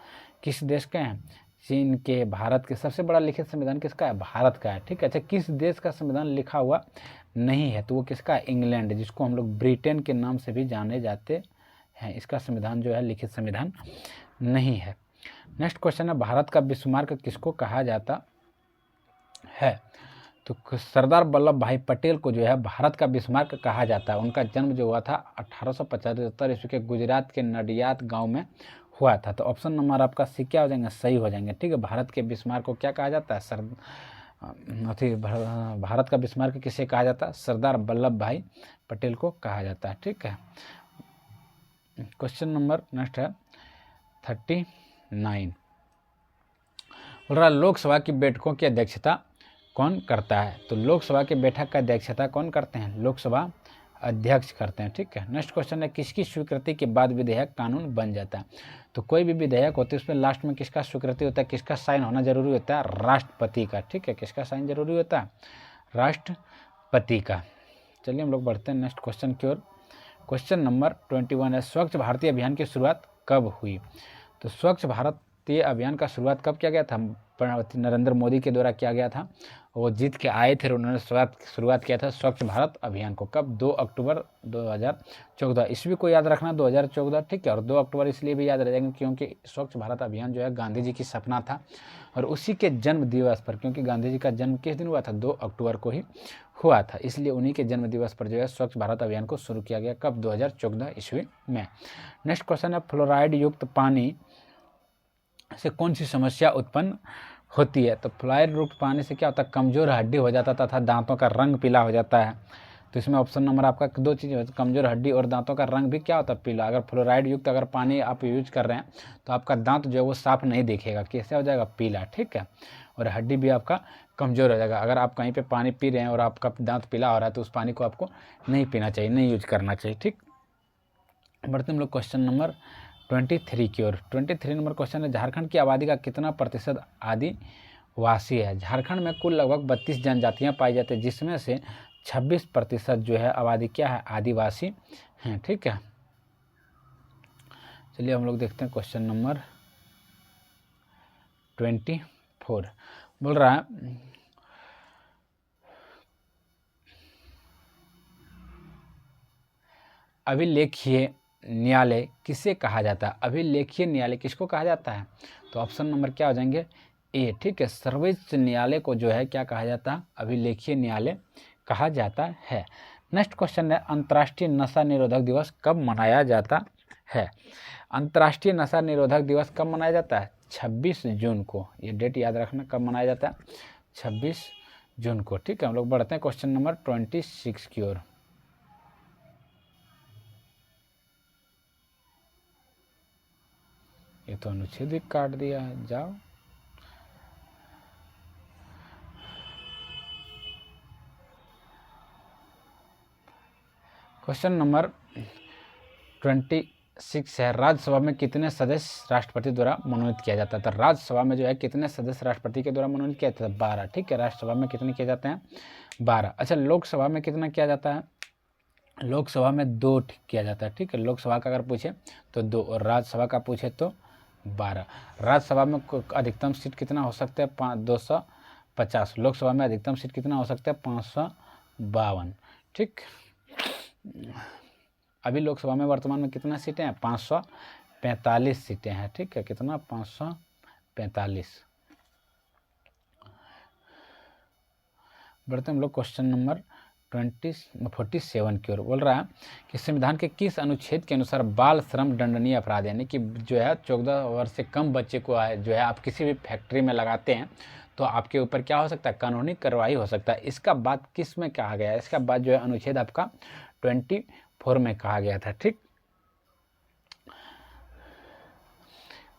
[SPEAKER 1] किस देश का है, चीन के, भारत के। सबसे बड़ा लिखित संविधान किसका है, भारत का है। ठीक है, अच्छा किस देश का संविधान लिखा हुआ नहीं है, तो वो किसका है, इंग्लैंड, जिसको हम लोग ब्रिटेन के नाम से भी जाने जाते हैं। इसका संविधान जो है लिखित संविधान नहीं है। नेक्स्ट क्वेश्चन है, भारत का बिस्मार्क किसको कहा जाता है। तो सरदार वल्लभ भाई पटेल को जो है भारत का बिस्मार्क कहा जाता है। उनका जन्म जो हुआ था 1875 ईस्वी के गुजरात के नडियाद गांव में हुआ था। तो ऑप्शन नंबर आपका सी क्या हो जाएंगे, सही हो जाएंगे। ठीक है, भारत के बिस्मार्क को क्या कहा जाता है, भारत का बिस्मार्क किसे कहा जाता है, सरदार वल्लभ भाई पटेल को कहा जाता है। ठीक है, क्वेश्चन नंबर नेक्स्ट है 39। बोल रहा लोकसभा की बैठकों की अध्यक्षता कौन करता है। तो लोकसभा के बैठक का अध्यक्षता कौन करते हैं, लोकसभा अध्यक्ष करते हैं। ठीक है, नेक्स्ट क्वेश्चन है, किसकी स्वीकृति के बाद विधेयक कानून बन जाता है। तो कोई भी विधेयक होती है उसमें लास्ट में किसका स्वीकृति होता है, किसका साइन होना जरूरी होता है, राष्ट्रपति का। ठीक है, किसका साइन जरूरी होता है, राष्ट्रपति का। चलिए हम लोग बढ़ते हैं नेक्स्ट क्वेश्चन की ओर। क्वेश्चन नंबर 21 है, स्वच्छ भारतीय अभियान की शुरुआत कब हुई। तो स्वच्छ भारतीय अभियान का शुरुआत कब किया गया था, नरेंद्र मोदी के द्वारा किया गया था। वो जीत के आए थे, उन्होंने शुरुआत किया था स्वच्छ भारत अभियान को। कब? 2 अक्टूबर 2014 ईस्वी को याद रखना, 2014, ठीक है। और 2 अक्टूबर इसलिए भी याद रहेगा क्योंकि स्वच्छ भारत अभियान जो है गांधी जी की सपना था, और उसी के जन्म दिवस पर, क्योंकि गांधी जी का जन्म किस दिन हुआ था? 2 अक्टूबर को ही हुआ था, इसलिए उन्हीं के जन्म दिवस पर जो है स्वच्छ भारत अभियान को शुरू किया गया। कब? 2014 ईस्वी में। नेक्स्ट क्वेश्चन है, फ्लोराइड युक्त पानी से कौन सी समस्या उत्पन्न होती है? तो फ्लोराइड युक्त पानी से क्या होता है? कमजोर हड्डी हो जाता तथा दांतों का रंग पीला हो जाता है। तो इसमें ऑप्शन नंबर आपका 2 चीज़ें होती है, कमजोर हड्डी और दांतों का रंग भी क्या होता है? पीला। अगर फ्लोराइड युक्त अगर पानी आप यूज कर रहे हैं तो आपका दांत जो है वो साफ नहीं दिखेगा, कैसे हो जाएगा? पीला, ठीक है। और हड्डी भी आपका कमजोर हो जाएगा। अगर आप कहीं पे पानी पी रहे हैं और आपका दांत पीला हो रहा है तो उस पानी को आपको नहीं पीना चाहिए, नहीं यूज करना चाहिए, ठीक। बढ़ते हम लोग क्वेश्चन नंबर 23 की ओर। 23 नंबर क्वेश्चन है, झारखंड की आबादी का कितना प्रतिशत आदिवासी है? झारखंड में कुल लगभग 32 जनजातियां पाई जाती है, जिसमें से 26% जो है आबादी क्या है? आदिवासी हैं, ठीक है। चलिए हम लोग देखते हैं क्वेश्चन नंबर 24। बोल रहा है, अभिलेखीय न्यायालय किसे कहा जाता है? अभिलेखीय न्यायालय किसको कहा जाता है? तो ऑप्शन नंबर क्या हो जाएंगे? ए, ठीक है। सर्वोच्च न्यायालय को जो है क्या कहा जाता है? अभिलेखीय न्यायालय कहा जाता है। नेक्स्ट क्वेश्चन है, अंतर्राष्ट्रीय नशा निरोधक दिवस कब मनाया जाता है? अंतर्राष्ट्रीय नशा निरोधक दिवस कब मनाया जाता है? 26 जून को। ये डेट याद रखना, कब मनाया जाता है? 26 जून को, ठीक है। हम लोग बढ़ते हैं क्वेश्चन नंबर 26 की ओर। ये तो अनुच्छेद भी काट दिया है, जाओ। क्वेश्चन नंबर 26 है, राज्यसभा में कितने सदस्य राष्ट्रपति द्वारा मनोनीत किया जाता है? तो राज्यसभा में जो है कितने सदस्य राष्ट्रपति के द्वारा मनोनीत किया जाता है? 12, ठीक है। राज्यसभा में कितने किए जाते हैं? 12। अच्छा, लोकसभा में कितना किया जाता है? लोकसभा में 2 किया जाता है, ठीक है। लोकसभा का अगर पूछे तो 2, और राज्यसभा का पूछे तो 12। राज्यसभा में अधिकतम सीट कितना हो सकता है? 250। लोकसभा में अधिकतम सीट कितना हो सकता है? 552, ठीक। अभी लोकसभा में वर्तमान में कितना सीटें हैं? 545 सीटें हैं, ठीक है। कितना? 545। बढ़ते हम लोग क्वेश्चन नंबर 47 की ओर। बोल रहा है कि संविधान के किस अनुच्छेद के अनुसार बाल श्रम दंडनीय अपराध, यानी कि जो है 14 वर्ष से कम बच्चे को जो है आप किसी भी फैक्ट्री में लगाते हैं तो आपके ऊपर क्या हो सकता है? कानूनी कार्रवाई हो सकता है। इसका बात किस में कहा गया है? इसका बात जो है अनुच्छेद आपका 24 में कहा गया था, ठीक।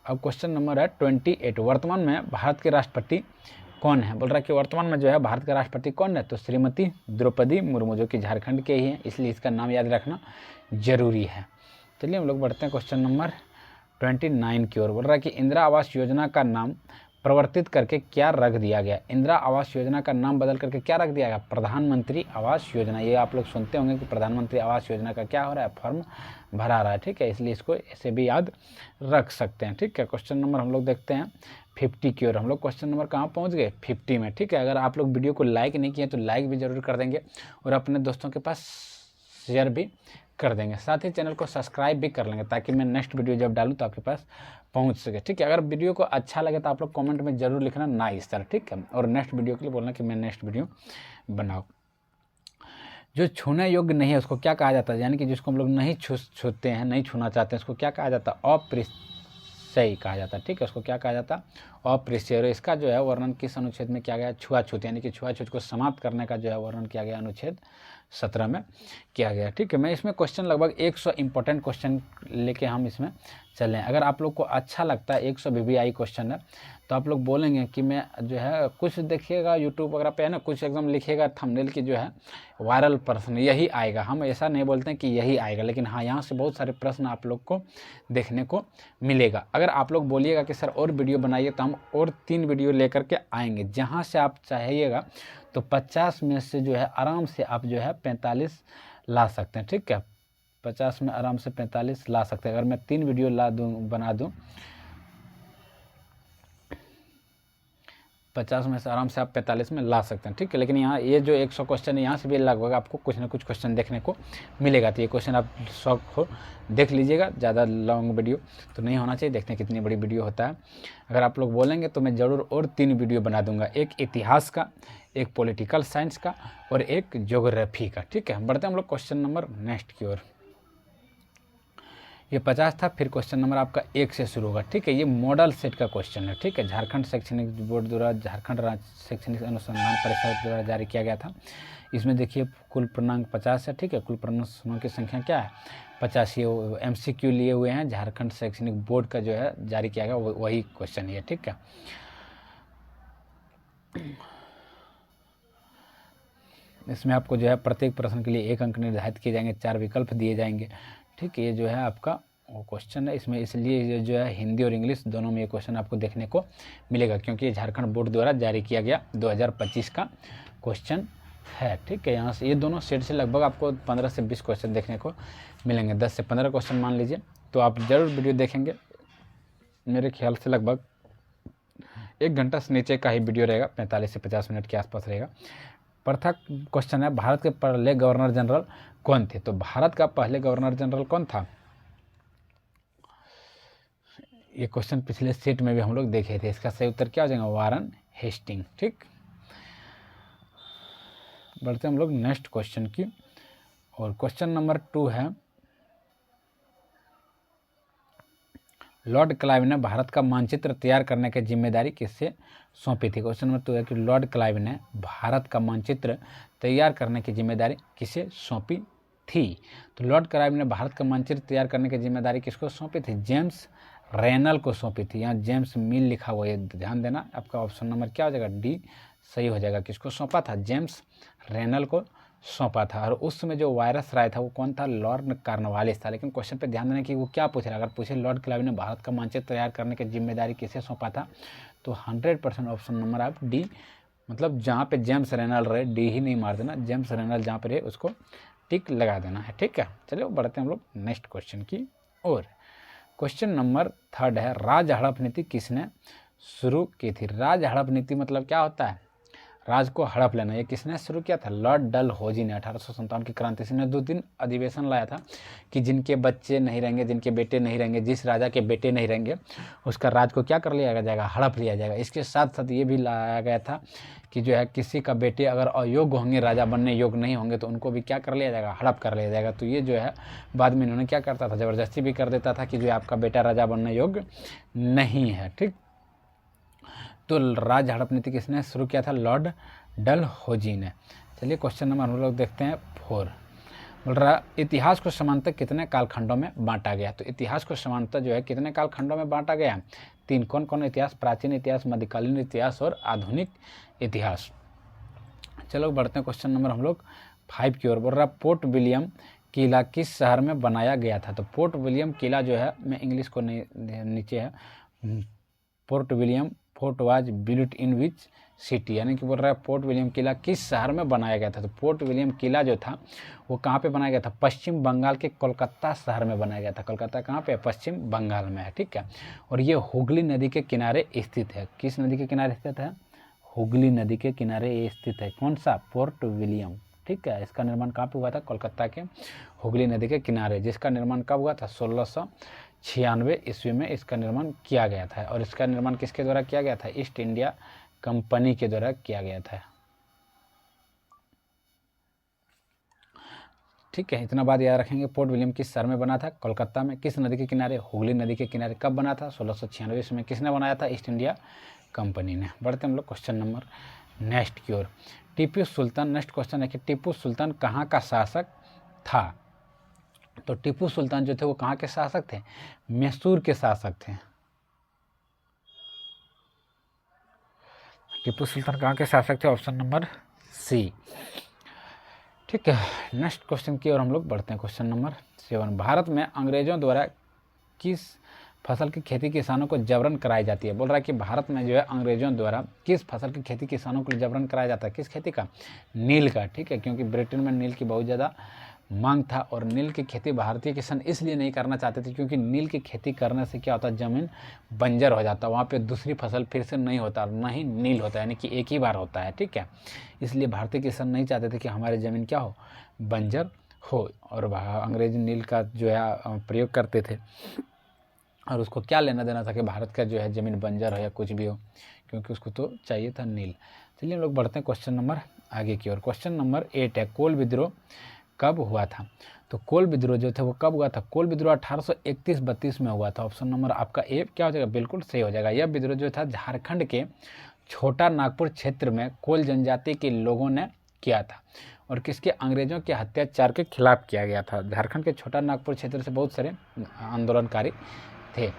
[SPEAKER 1] अब क्वेश्चन नंबर है 28, वर्तमान में भारत के राष्ट्रपति कौन है? बोल रहा है कि वर्तमान में जो है भारत का राष्ट्रपति कौन है? तो श्रीमती द्रौपदी मुर्मू, जो कि झारखंड के ही हैं, इसलिए इसका नाम याद रखना जरूरी है। चलिए हम लोग बढ़ते हैं क्वेश्चन नंबर 29 की ओर। बोल रहा है कि इंदिरा आवास योजना का नाम परिवर्तित करके क्या रख दिया गया? इंदिरा आवास योजना का नाम बदल करके क्या रख दिया गया? प्रधानमंत्री आवास योजना। ये आप लोग सुनते होंगे कि प्रधानमंत्री आवास योजना का क्या हो रहा है? फॉर्म भरा रहा है, ठीक है। इसलिए इसको ऐसे भी याद रख सकते हैं, ठीक है। क्वेश्चन नंबर हम लोग देखते हैं 50 की ओर। हम लोग क्वेश्चन नंबर कहाँ पहुँच गए? 50 में, ठीक है। अगर आप लोग वीडियो को लाइक नहीं किए तो लाइक भी जरूर कर देंगे और अपने दोस्तों के पास शेयर भी कर देंगे। साथ ही चैनल को सब्सक्राइब भी कर लेंगे ताकि मैं नेक्स्ट वीडियो जब डालूँ तो आपके पास पहुंच सके, ठीक है। अगर वीडियो को अच्छा लगे तो आप लोग कमेंट में जरूर लिखना नाइस सर, ठीक है। और नेक्स्ट वीडियो के लिए बोलना कि मैं नेक्स्ट वीडियो बनाऊँ। जो छूने योग्य नहीं है उसको क्या कहा जाता है? यानी कि जिसको हम लोग नहीं छूते हैं, नहीं छूना चाहते हैं, उसको क्या कहा जाता है? अप्रिय कहा जाता है, ठीक है। उसको क्या कहा जाता है? अप्रिय। और इसका जो है वर्णन किस अनुच्छेद में किया गया? छुआछूत, यानी कि छुआछूत को समाप्त करने का जो है वर्णन किया गया अनुच्छेद 17 में किया गया, ठीक है। मैं इसमें क्वेश्चन लगभग 100 इंपॉर्टेंट क्वेश्चन लेके हम इसमें चलें। अगर आप लोग को अच्छा लगता है, 100 VVI क्वेश्चन है तो आप लोग बोलेंगे कि मैं जो है कुछ देखिएगा यूट्यूब वगैरह पे है ना, कुछ एकदम लिखिएगा थंबनेल की जो है वायरल प्रश्न यही आएगा। हम ऐसा नहीं बोलते हैं कि यही आएगा, लेकिन हाँ यहाँ से बहुत सारे प्रश्न आप लोग को देखने को मिलेगा। अगर आप लोग बोलिएगा कि सर और वीडियो बनाइए तो हम और 3 वीडियो लेकर के आएंगे। जहाँ से आप चाहिएगा तो 50 में से जो है आराम से आप जो है 45 ला सकते हैं, ठीक है। 50 में आराम से 45 ला सकते हैं। अगर मैं 3 वीडियो बना दूं 50 में से आराम से आप 45 में ला सकते हैं, ठीक है। लेकिन यहाँ ये जो 100 क्वेश्चन है, यहाँ से भी लगभग आपको कुछ ना कुछ क्वेश्चन देखने को मिलेगा। तो ये क्वेश्चन आप शौक हो देख लीजिएगा, ज़्यादा लॉन्ग वीडियो तो नहीं होना चाहिए। देखते हैं कितनी बड़ी वीडियो होता है। अगर आप लोग बोलेंगे तो मैं ज़रूर और 3 वीडियो बना दूंगा, एक इतिहास का, एक पॉलिटिकल साइंस का और एक ज्योग्राफी का, ठीक है। बढ़ते हैं हम लोग क्वेश्चन नंबर नेक्स्ट की ओर। ये 50 था, फिर क्वेश्चन नंबर आपका 1 से शुरू होगा, ठीक है। ये मॉडल सेट का क्वेश्चन है, ठीक है। झारखंड शैक्षणिक बोर्ड द्वारा झारखंड राज्य शैक्षणिक अनुसंधान परिषद द्वारा जारी किया गया था। इसमें देखिए कुल पूर्णांक 50 है, ठीक है। कुल प्रश्नों की संख्या क्या है? 50। ये MCQ लिए हुए हैं, झारखंड शैक्षणिक बोर्ड का जो है जारी किया गया वही क्वेश्चन है, ठीक है। इसमें आपको जो है प्रत्येक प्रश्न के लिए 1 अंक निर्धारित किए जाएंगे, 4 विकल्प दिए जाएंगे, ठीक है। ये जो है आपका वो क्वेश्चन है। इसमें इसलिए ये जो है हिंदी और इंग्लिश दोनों में ये क्वेश्चन आपको देखने को मिलेगा, क्योंकि ये झारखंड बोर्ड द्वारा जारी किया गया 2025 का क्वेश्चन है, ठीक है। यहाँ से ये दोनों सेट से लगभग आपको 15 से 20 क्वेश्चन देखने को मिलेंगे, 10 से 15 क्वेश्चन मान लीजिए। तो आप ज़रूर वीडियो देखेंगे। मेरे ख्याल से लगभग 1 घंटा से नीचे का ही वीडियो रहेगा, 45 से 50 मिनट के आसपास रहेगा। प्रथा क्वेश्चन है, भारत के पहले गवर्नर जनरल कौन थे? तो भारत का पहले गवर्नर जनरल कौन था? ये क्वेश्चन पिछले सेट में भी हम लोग देखे थे। इसका सही उत्तर क्या हो जाएगा? वारन हेस्टिंग, ठीक। बढ़ते हम लोग नेक्स्ट क्वेश्चन की और क्वेश्चन नंबर 2 है, लॉर्ड क्लाइव ने भारत का मानचित्र तैयार करने की जिम्मेदारी किससे सौंपी थी? क्वेश्चन नंबर 2 है कि लॉर्ड क्लाइव ने भारत का मानचित्र तैयार करने की जिम्मेदारी किसे सौंपी थी? तो लॉर्ड क्लाइव ने भारत का मानचित्र तैयार करने की जिम्मेदारी किसको सौंपी थी? जेम्स रेनल को सौंपी थी। यहाँ जेम्स मिल लिखा हुआ है, ध्यान देना। आपका ऑप्शन नंबर क्या हो जाएगा? डी सही हो जाएगा। किसको सौंपा था? जेम्स रेनल को सौंपा था। और उस समय जो वायरस राय था वो कौन था? लॉर्ड कॉर्नवालिस था। लेकिन क्वेश्चन पे ध्यान देना कि वो क्या पूछ रहा है। अगर पूछे लॉर्ड क्लाइव ने भारत का मानचित्र तैयार करने की जिम्मेदारी किसे सौंपा था, तो 100% ऑप्शन नंबर आप डी, मतलब जहाँ पे जेम्स रेनल रहे डी ही नहीं मार देना, जेम्स रेनल जहाँ पे रहे उसको टिक लगा देना है, ठीक है। चलिए बढ़ते हैं हम लोग नेक्स्ट क्वेश्चन की ओर। क्वेश्चन नंबर 3 है, राज हड़प नीति किसने शुरू की थी? राज हड़प नीति मतलब क्या होता है? राज को हड़प लेना। ये किसने शुरू किया था? लॉर्ड डलहौजी ने 1857 की क्रांति से 2 दिन अधिवेशन लाया था कि जिनके बच्चे नहीं रहेंगे, जिनके बेटे नहीं रहेंगे, जिस राजा के बेटे नहीं रहेंगे उसका राज को क्या कर लिया जाएगा? हड़प लिया जाएगा। इसके साथ साथ ये भी लाया गया था कि जो है किसी का बेटे अगर अयोग्य होंगे, राजा बनने योग्य नहीं होंगे, तो उनको भी क्या कर लिया जाएगा? हड़प कर लिया जाएगा। तो ये जो है बाद में इन्होंने क्या करता था? ज़बरदस्ती भी कर देता था कि जो आपका बेटा राजा बनने योग्य नहीं है, ठीक। तो राज हड़प नीति किसने शुरू किया था? लॉर्ड डलहौजी ने। चलिए क्वेश्चन नंबर हम लोग देखते हैं 4। बोल रहा इतिहास को समानतः कितने कालखंडों में बांटा गया? तो इतिहास को समानतः जो है कितने कालखंडों में बांटा गया? 3। कौन कौन इतिहास? प्राचीन इतिहास, मध्यकालीन इतिहास और आधुनिक इतिहास। चलो बढ़ते हैं क्वेश्चन नंबर हम लोग 5 की ओर। बोल रहा पोर्ट विलियम किला किस शहर में बनाया गया था? तो पोर्ट विलियम किला जो है, मैं इंग्लिश को नहीं, नीचे है, port William fort was built in which city, यानी कि बोल रहा है पोर्ट विलियम किला किस शहर में बनाया गया था? तो पोर्ट विलियम किला जो था वो कहाँ पे बनाया गया था? पश्चिम बंगाल के कोलकाता शहर में बनाया गया था। कोलकाता कहाँ पे है? पश्चिम बंगाल में है, ठीक है। और ये हुगली नदी के किनारे स्थित है। किस नदी के किनारे स्थित है? हुगली नदी के किनारे ये स्थित है। कौन सा? पोर्ट विलियम, ठीक है। इसका निर्माण कहाँ पे हुआ था? कोलकाता के हुगली नदी के किनारे, जिसका निर्माण कब हुआ था? 1696 ईस्वी में इसका निर्माण किया गया था। और इसका निर्माण किसके द्वारा किया गया था? ईस्ट इंडिया कंपनी के द्वारा किया गया था, ठीक है। इतना बात याद रखेंगे। पोर्ट विलियम किस शहर में बना था? कोलकाता में। किस नदी के किनारे? हुगली नदी के किनारे। कब बना था? 1696 में। किसने बनाया था? ईस्ट इंडिया कंपनी ने। बढ़ते हम लोग क्वेश्चन नंबर नेक्स्ट की ओर। टीपू सुल्तान, नेक्स्ट क्वेश्चन है कि टीपू सुल्तान कहाँ का शासक था? तो टीपू सुल्तान जो थे वो कहाँ के शासक थे? मैसूर के शासक थे। टीपू सुल्तान कहाँ के शासक थे? ऑप्शन नंबर सी, ठीक है। नेक्स्ट क्वेश्चन की ओर हम लोग बढ़ते हैं। Question number 7। भारत में अंग्रेजों द्वारा किस फसल की खेती किसानों को जबरन कराई जाती है? बोल रहा है कि भारत में जो है अंग्रेजों द्वारा किस फसल की खेती किसानों को जबरन कराया जाता है? किस खेती का? नील का, ठीक है। क्योंकि ब्रिटेन में नील की बहुत ज़्यादा मांग था। और नील की खेती भारतीय किसान इसलिए नहीं करना चाहते थे क्योंकि नील की खेती करने से क्या होता, ज़मीन बंजर हो जाता, वहाँ पे दूसरी फसल फिर से नहीं होता, ना ही नील होता, यानी कि एक ही बार होता है, ठीक है। इसलिए भारतीय किसान नहीं चाहते थे कि हमारी ज़मीन क्या हो, बंजर हो। और अंग्रेज नील का जो है प्रयोग करते थे, और उसको क्या लेना देना था कि भारत का जो है ज़मीन बंजर हो या कुछ भी हो, क्योंकि उसको तो चाहिए था नील। चलिए हम लोग बढ़ते हैं क्वेश्चन नंबर आगे की ओर। क्वेश्चन नंबर 8 है, कोल विद्रोह कब हुआ था? तो कोल विद्रोह जो था वो कब हुआ था? कोल विद्रोह 1831-32 में हुआ था। ऑप्शन नंबर आपका ए क्या हो जाएगा, बिल्कुल सही हो जाएगा। यह विद्रोह जो था झारखंड के छोटा नागपुर क्षेत्र में कोल जनजाति के लोगों ने किया था, और किसके, अंग्रेजों के अत्याचार के खिलाफ किया गया था। झारखंड के छोटा नागपुर क्षेत्र से बहुत सारे आंदोलनकारी थे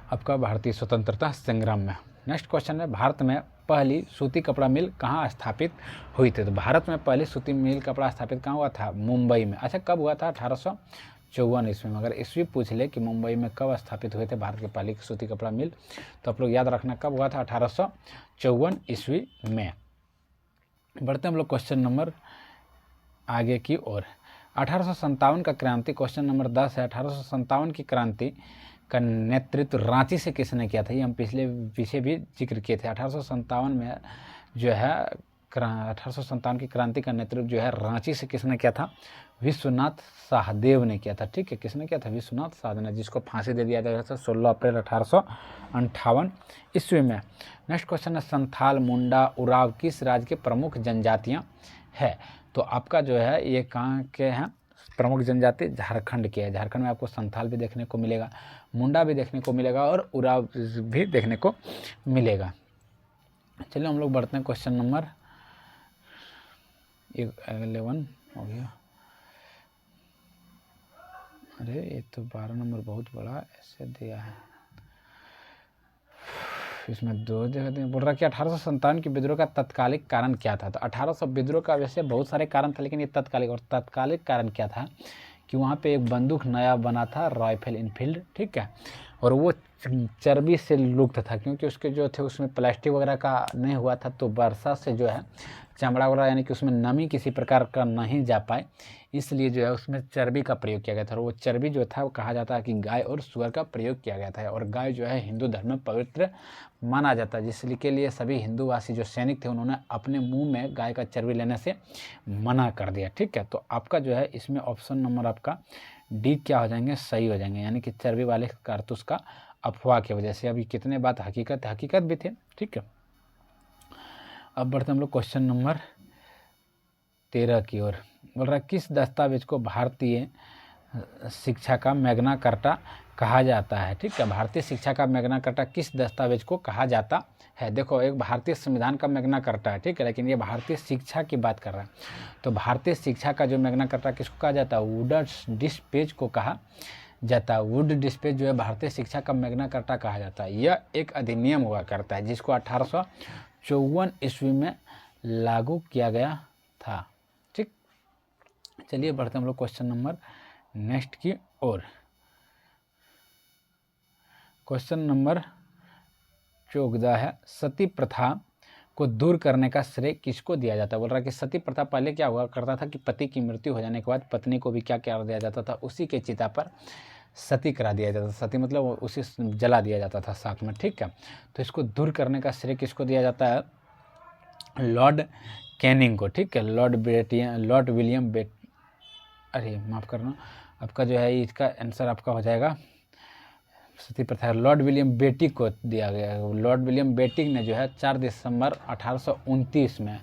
[SPEAKER 1] आपका भारतीय स्वतंत्रता संग्राम में। नेक्स्ट क्वेश्चन है, भारत में पहली सूती कपड़ा मिल कहाँ स्थापित हुई थी? तो भारत में पहली सूती मिल कपड़ा स्थापित कहाँ हुआ था? मुंबई में। अच्छा, कब हुआ था? 1854 ईस्वी में। अगर ईस्वी पूछ ले कि मुंबई में कब स्थापित हुए थे भारत की पहली सूती कपड़ा मिल, तो आप लोग याद रखना कब हुआ था, 1854 ईस्वी में। बढ़ते हम लोग क्वेश्चन नंबर आगे की ओर। 1857 का क्रांति, क्वेश्चन नंबर 10 है, 1857 की क्रांति का नेतृत्व रांची से किसने किया था? ये हम पीछे भी जिक्र किए थे। 1857 में जो है 1857 की क्रांति का नेतृत्व जो है रांची से किसने किया था? विश्वनाथ सहदेव ने किया था, ठीक है। किसने किया था? विश्वनाथ सहदेव ने, जिसको फांसी दे दिया गया था 16 अप्रैल 1858 ईस्वी में। नेक्स्ट क्वेश्चन है, संथाल, मुंडा, उराव किस राज्य के प्रमुख जनजातियाँ है? तो आपका जो है ये कहाँ के हैं प्रमुख जनजाति? झारखंड के है। झारखंड में आपको संथाल भी देखने को मिलेगा, मुंडा भी देखने को मिलेगा, और उराव भी देखने को मिलेगा। चलिए हम लोग बढ़ते हैं क्वेश्चन नंबर 11 हो गया। अरे ये तो 12 नंबर बहुत बड़ा ऐसे दिया है, इसमें दो जगह बोल रहा है कि 1857 के विद्रोह का तत्कालिक कारण क्या था? तो 1800 विद्रोह का वैसे बहुत सारे कारण था, लेकिन ये तत्कालिक, और तत्कालिक कारण क्या था कि वहाँ पे एक बंदूक नया बना था, राइफल इनफील्ड, ठीक है, और वो चर्बी से लुप्त था, क्योंकि उसके जो थे उसमें प्लास्टिक वगैरह का नहीं हुआ था, तो वर्षा से जो है चमड़ा वगैरह यानी कि उसमें नमी किसी प्रकार का नहीं जा पाए, इसलिए जो है उसमें चर्बी का प्रयोग किया गया था। और वो चर्बी जो था वो कहा जाता है कि गाय और सुअर का प्रयोग किया गया था, और गाय जो है हिंदू धर्म में पवित्र माना जाता है, जिसके लिए सभी हिंदूवासी जो सैनिक थे उन्होंने अपने मुंह में गाय का चर्बी लेने से मना कर दिया, ठीक है। तो आपका जो है इसमें ऑप्शन नंबर आपका डी क्या हो जाएंगे, सही हो जाएंगे, यानी कि चर्बी वाले कारतूस का अफवाह की वजह से। अभी कितने बात हकीकत भी थे, ठीक है। अब बढ़ते हम लोग क्वेश्चन नंबर 13 की ओर। बोल रहा है किस दस्तावेज को भारतीय शिक्षा का मैग्ना कार्टा कहा जाता है? ठीक है, भारतीय शिक्षा का मैग्ना कार्टा किस दस्तावेज को कहा जाता है? देखो, एक भारतीय संविधान का मैग्ना कार्टा है, ठीक है, लेकिन ये भारतीय शिक्षा की बात कर रहा है। तो भारतीय शिक्षा का जो मैग्ना कार्टा किसको कहा जाता है? वुड डिस्पेच को कहा जाता है। वुड डिस्पेच जो है भारतीय शिक्षा का मैग्ना कार्टा कहा जाता है। यह एक अधिनियम हुआ करता है जिसको 1854 ईस्वी में लागू किया गया था, ठीक। चलिए बढ़ते हम लोग क्वेश्चन नंबर नेक्स्ट की ओर। क्वेश्चन नंबर 14 है, सती प्रथा को दूर करने का श्रेय किसको दिया जाता है? बोल रहा है कि सती प्रथा पहले क्या हुआ करता था कि पति की मृत्यु हो जाने के बाद पत्नी को भी क्या कर दिया जाता था, उसी के चिता पर सती करा दिया जाता था। सती मतलब उसे जला दिया जाता था साथ में, ठीक है। तो इसको दूर करने का श्रेय किसको दिया जाता है? लॉर्ड कैनिंग को, ठीक है, लॉर्ड विलियम अरे माफ़ करना, आपका जो है इसका आंसर आपका हो जाएगा सती प्रथा लॉर्ड विलियम बेटिक को दिया गया है। लॉर्ड विलियम बेटिक ने जो है 4 दिसंबर 1829 में,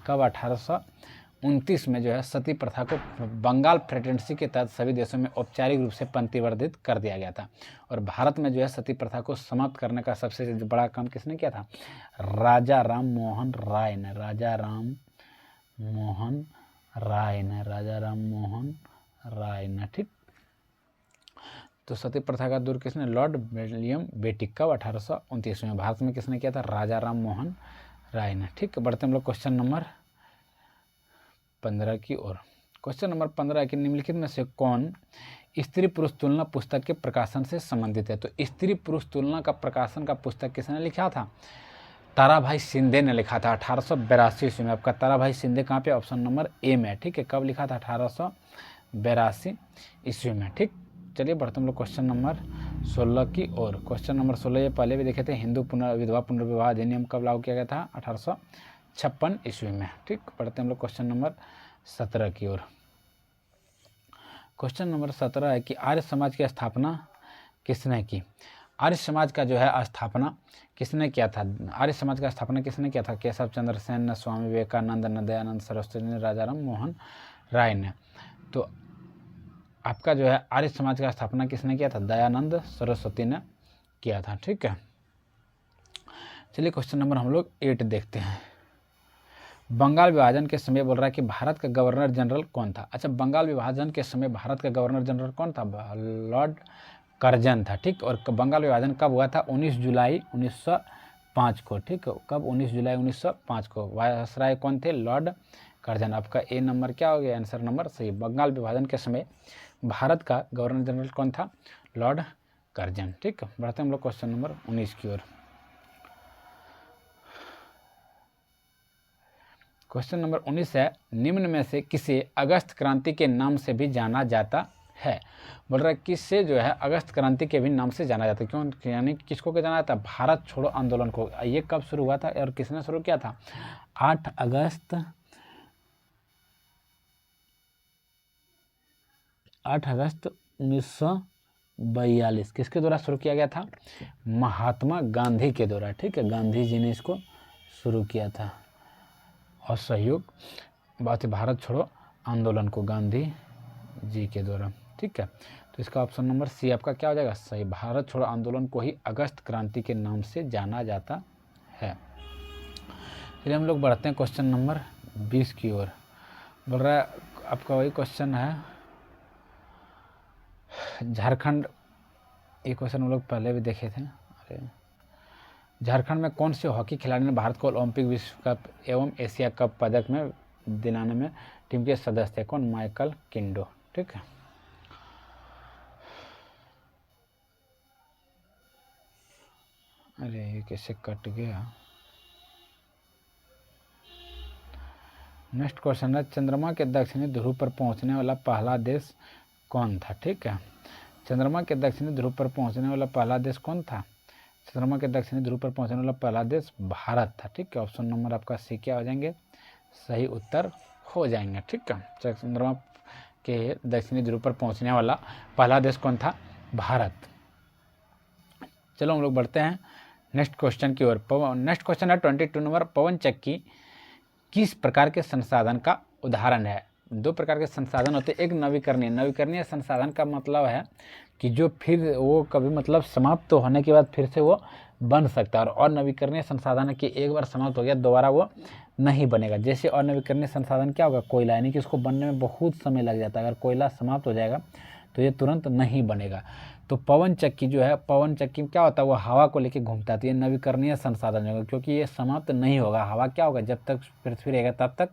[SPEAKER 1] कब 1829 में जो है सती प्रथा को बंगाल प्रेसिडेंसी के तहत सभी देशों में औपचारिक रूप से पंक्तिवर्धित कर दिया गया था। और भारत में जो है सती प्रथा को समाप्त करने का सबसे बड़ा काम किसने किया था? राजा राम मोहन राय ने। राजा राम मोहन राय ने, ठीक। तो सती प्रथा का दूर किसने? लॉर्ड विलियम बेटिक, कब? 1829 में। भारत में किसने किया था? राजा राम मोहन राय ने, ठीक। बढ़ते हम लोग क्वेश्चन नंबर 15 की ओर। क्वेश्चन नंबर 15 कि निम्नलिखित में से कौन स्त्री पुरुष तुलना पुस्तक के प्रकाशन से संबंधित है? तो स्त्री पुरुष तुलना का प्रकाशन का पुस्तक किसने लिखा था? ताराभाई शिंदे ने लिखा था 1882 ईस्वी में। आपका ताराभाई शिंदे कहाँ पे, ऑप्शन नंबर ए में, ठीक है। कब लिखा था, 1882 ईस्वी में, ठीक। चलिए बढ़ते हम लोग क्वेश्चन नंबर 16 की ओर। क्वेश्चन नंबर 16 ये पहले भी देखे थे, हिंदू विधवा पुनर्विवाह अधिनियम कब लागू किया गया था, 1856 ईस्वी में, ठीक। पढ़ते हम लोग क्वेश्चन नंबर 17 की ओर। क्वेश्चन नंबर 17 है कि आर्य समाज की स्थापना किसने की। आर्य समाज का जो है स्थापना किसने किया था, आर्य समाज का स्थापना किसने किया था, केशव चंद्र सेन ने, स्वामी विवेकानंद ने, दयानंद सरस्वती ने, राजाराम मोहन राय ने। तो आपका जो है आर्य समाज का स्थापना किसने किया था, दयानंद सरस्वती ने किया था, ठीक है। चलिए क्वेश्चन नंबर हम लोग 8 देखते हैं। बंगाल विभाजन के समय बोल रहा है कि भारत का गवर्नर जनरल कौन था। अच्छा, बंगाल विभाजन के समय भारत का गवर्नर जनरल कौन था, लॉर्ड कर्जन था, ठीक। और बंगाल विभाजन कब हुआ था, 19 जुलाई 1905 को, ठीक। कब, 19 जुलाई 1905 को। वायसराय कौन थे, लॉर्ड कर्जन। आपका ए नंबर क्या हो गया, आंसर नंबर सही। बंगाल विभाजन के समय भारत का गवर्नर जनरल कौन था, लॉर्ड कर्जन, ठीक। बढ़ते हम लोग क्वेश्चन नंबर 19 की ओर। क्वेश्चन नंबर 19 है, निम्न में से किसे अगस्त क्रांति के नाम से भी जाना जाता है। बोल रहा है किससे जो है अगस्त क्रांति के भी नाम से जाना जाता है, क्यों, यानी किसको क्या जाना जाता है, भारत छोड़ो आंदोलन को। ये कब शुरू हुआ था और किसने शुरू किया था, 8 अगस्त 1942 किसके द्वारा शुरू किया गया था, महात्मा गांधी के द्वारा, ठीक है। गांधी जी ने इसको शुरू किया था और सहयोग बात भारत छोड़ो आंदोलन को गांधी जी के द्वारा, ठीक है। तो इसका ऑप्शन नंबर सी आपका क्या हो जाएगा, सही। भारत छोड़ो आंदोलन को ही अगस्त क्रांति के नाम से जाना जाता है। चलिए हम लोग बढ़ते हैं क्वेश्चन नंबर 20 की ओर। बोल रहा है आपका वही क्वेश्चन है, झारखंड, ये क्वेश्चन हम लोग पहले भी देखे थे। अरे, झारखंड में कौन से हॉकी खिलाड़ी ने भारत को ओलंपिक, विश्व कप एवं एशिया कप पदक में दिलाने में टीम के सदस्य थे, कौन, माइकल किंडो, ठीक है। अरे ये कैसे कट गया। नेक्स्ट क्वेश्चन है, चंद्रमा के दक्षिणी ध्रुव पर पहुंचने वाला पहला देश कौन था, ठीक है। चंद्रमा के दक्षिणी ध्रुव पर पहुंचने वाला पहला देश कौन था, चंद्रमा के दक्षिणी ध्रुव पर पहुंचने वाला पहला देश भारत था, ठीक है। ऑप्शन नंबर आपका सी क्या हो जाएंगे, सही उत्तर हो जाएंगे, ठीक है। चंद्रमा के दक्षिणी ध्रुव पर पहुंचने वाला पहला देश कौन था, भारत। चलो हम लोग बढ़ते हैं नेक्स्ट क्वेश्चन की ओर। नेक्स्ट क्वेश्चन है 22 नंबर, पवन चक्की किस प्रकार के संसाधन का उदाहरण है। 2 प्रकार के संसाधन होते हैं, एक नवीकरणीय। नवीकरणीय संसाधन का मतलब है कि जो फिर वो कभी मतलब समाप्त तो होने के बाद फिर से वो बन सकता है, और नवीकरणीय संसाधन है कि एक बार समाप्त हो गया दोबारा वो नहीं बनेगा। जैसे अनवीकरणीय संसाधन क्या होगा, कोयला, यानी कि उसको बनने में बहुत समय लग जाता है। अगर कोयला समाप्त हो जाएगा तो ये तुरंत नहीं बनेगा। तो पवन चक्की जो है, पवन चक्की में क्या होता है, वो हवा को लेके घूमता है, तो ये नवीकरणीय संसाधन होगा, क्योंकि ये समाप्त नहीं होगा। हवा क्या होगा, जब तक पृथ्वी रहेगा तब तक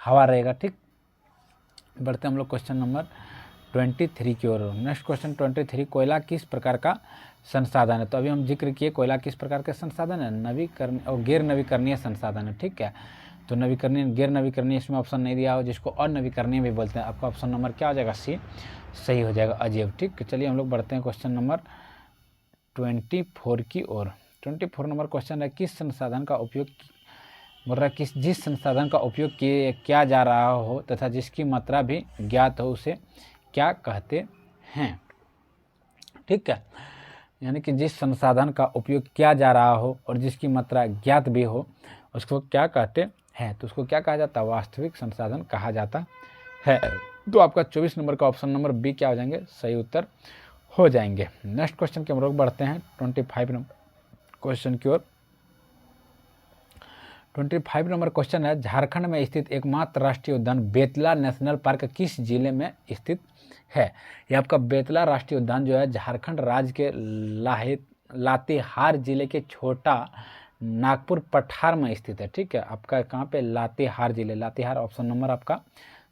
[SPEAKER 1] हवा रहेगा, ठीक। बढ़ते हम लोग क्वेश्चन नंबर 23 की ओर। नेक्स्ट क्वेश्चन 23, कोयला किस प्रकार का संसाधन है। तो अभी हम जिक्र किए कोयला किस प्रकार के संसाधन है, नवीकरण और गैर नवीकरणीय संसाधन है, ठीक है। तो नवीकरणीय, गैर नवीकरणीय इसमें ऑप्शन नहीं दिया हो, जिसको अनवीकरणीय भी बोलते हैं। आपका ऑप्शन नंबर क्या हो जाएगा, सी सही हो जाएगा, अजैब, ठीक। चलिए हम लोग बढ़ते हैं क्वेश्चन नंबर 24 की ओर। 24 नंबर क्वेश्चन है, किस संसाधन का उपयोग, बोल रहा है किस, जिस संसाधन का उपयोग किया जा रहा हो तथा जिसकी मात्रा भी ज्ञात हो उसे क्या कहते हैं, ठीक है। यानी कि जिस संसाधन का उपयोग किया जा रहा हो और जिसकी मात्रा ज्ञात भी हो उसको क्या कहते हैं, तो उसको क्या कहा जाता है, वास्तविक संसाधन कहा जाता है। तो आपका 24 नंबर का ऑप्शन नंबर बी क्या हो जाएंगे, सही उत्तर हो जाएंगे। नेक्स्ट क्वेश्चन के हम लोग बढ़ते हैं 25 नंबर क्वेश्चन की ओर। 25 नंबर क्वेश्चन है, झारखंड में स्थित एकमात्र राष्ट्रीय उद्यान बेतला नेशनल पार्क किस जिले में स्थित है। ये आपका बेतला राष्ट्रीय उद्यान जो है झारखंड राज्य के लातेहार जिले के छोटा नागपुर पठार में स्थित है, ठीक है। आपका कहाँ पे, लातेहार जिले, लातेहार, ऑप्शन नंबर आपका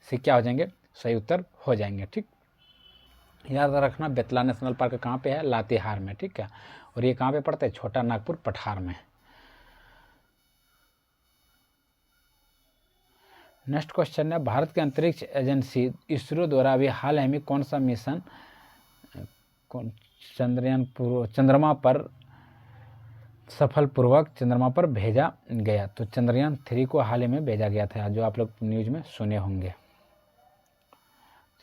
[SPEAKER 1] सी क्या हो जाएंगे, सही उत्तर हो जाएंगे, ठीक। याद रखना बेतला नेशनल पार्क कहाँ पे है, लातेहार में, ठीक है। और ये कहाँ पे पड़ता है, छोटा नागपुर पठार में। नेक्स्ट क्वेश्चन है, भारत के अंतरिक्ष एजेंसी इसरो द्वारा अभी हाल ही में कौन सा मिशन चंद्रमा पर सफलपूर्वक चंद्रमा पर भेजा गया? तो चंद्रयान 3 को हाल ही में भेजा गया था, जो आप लोग न्यूज में सुने होंगे।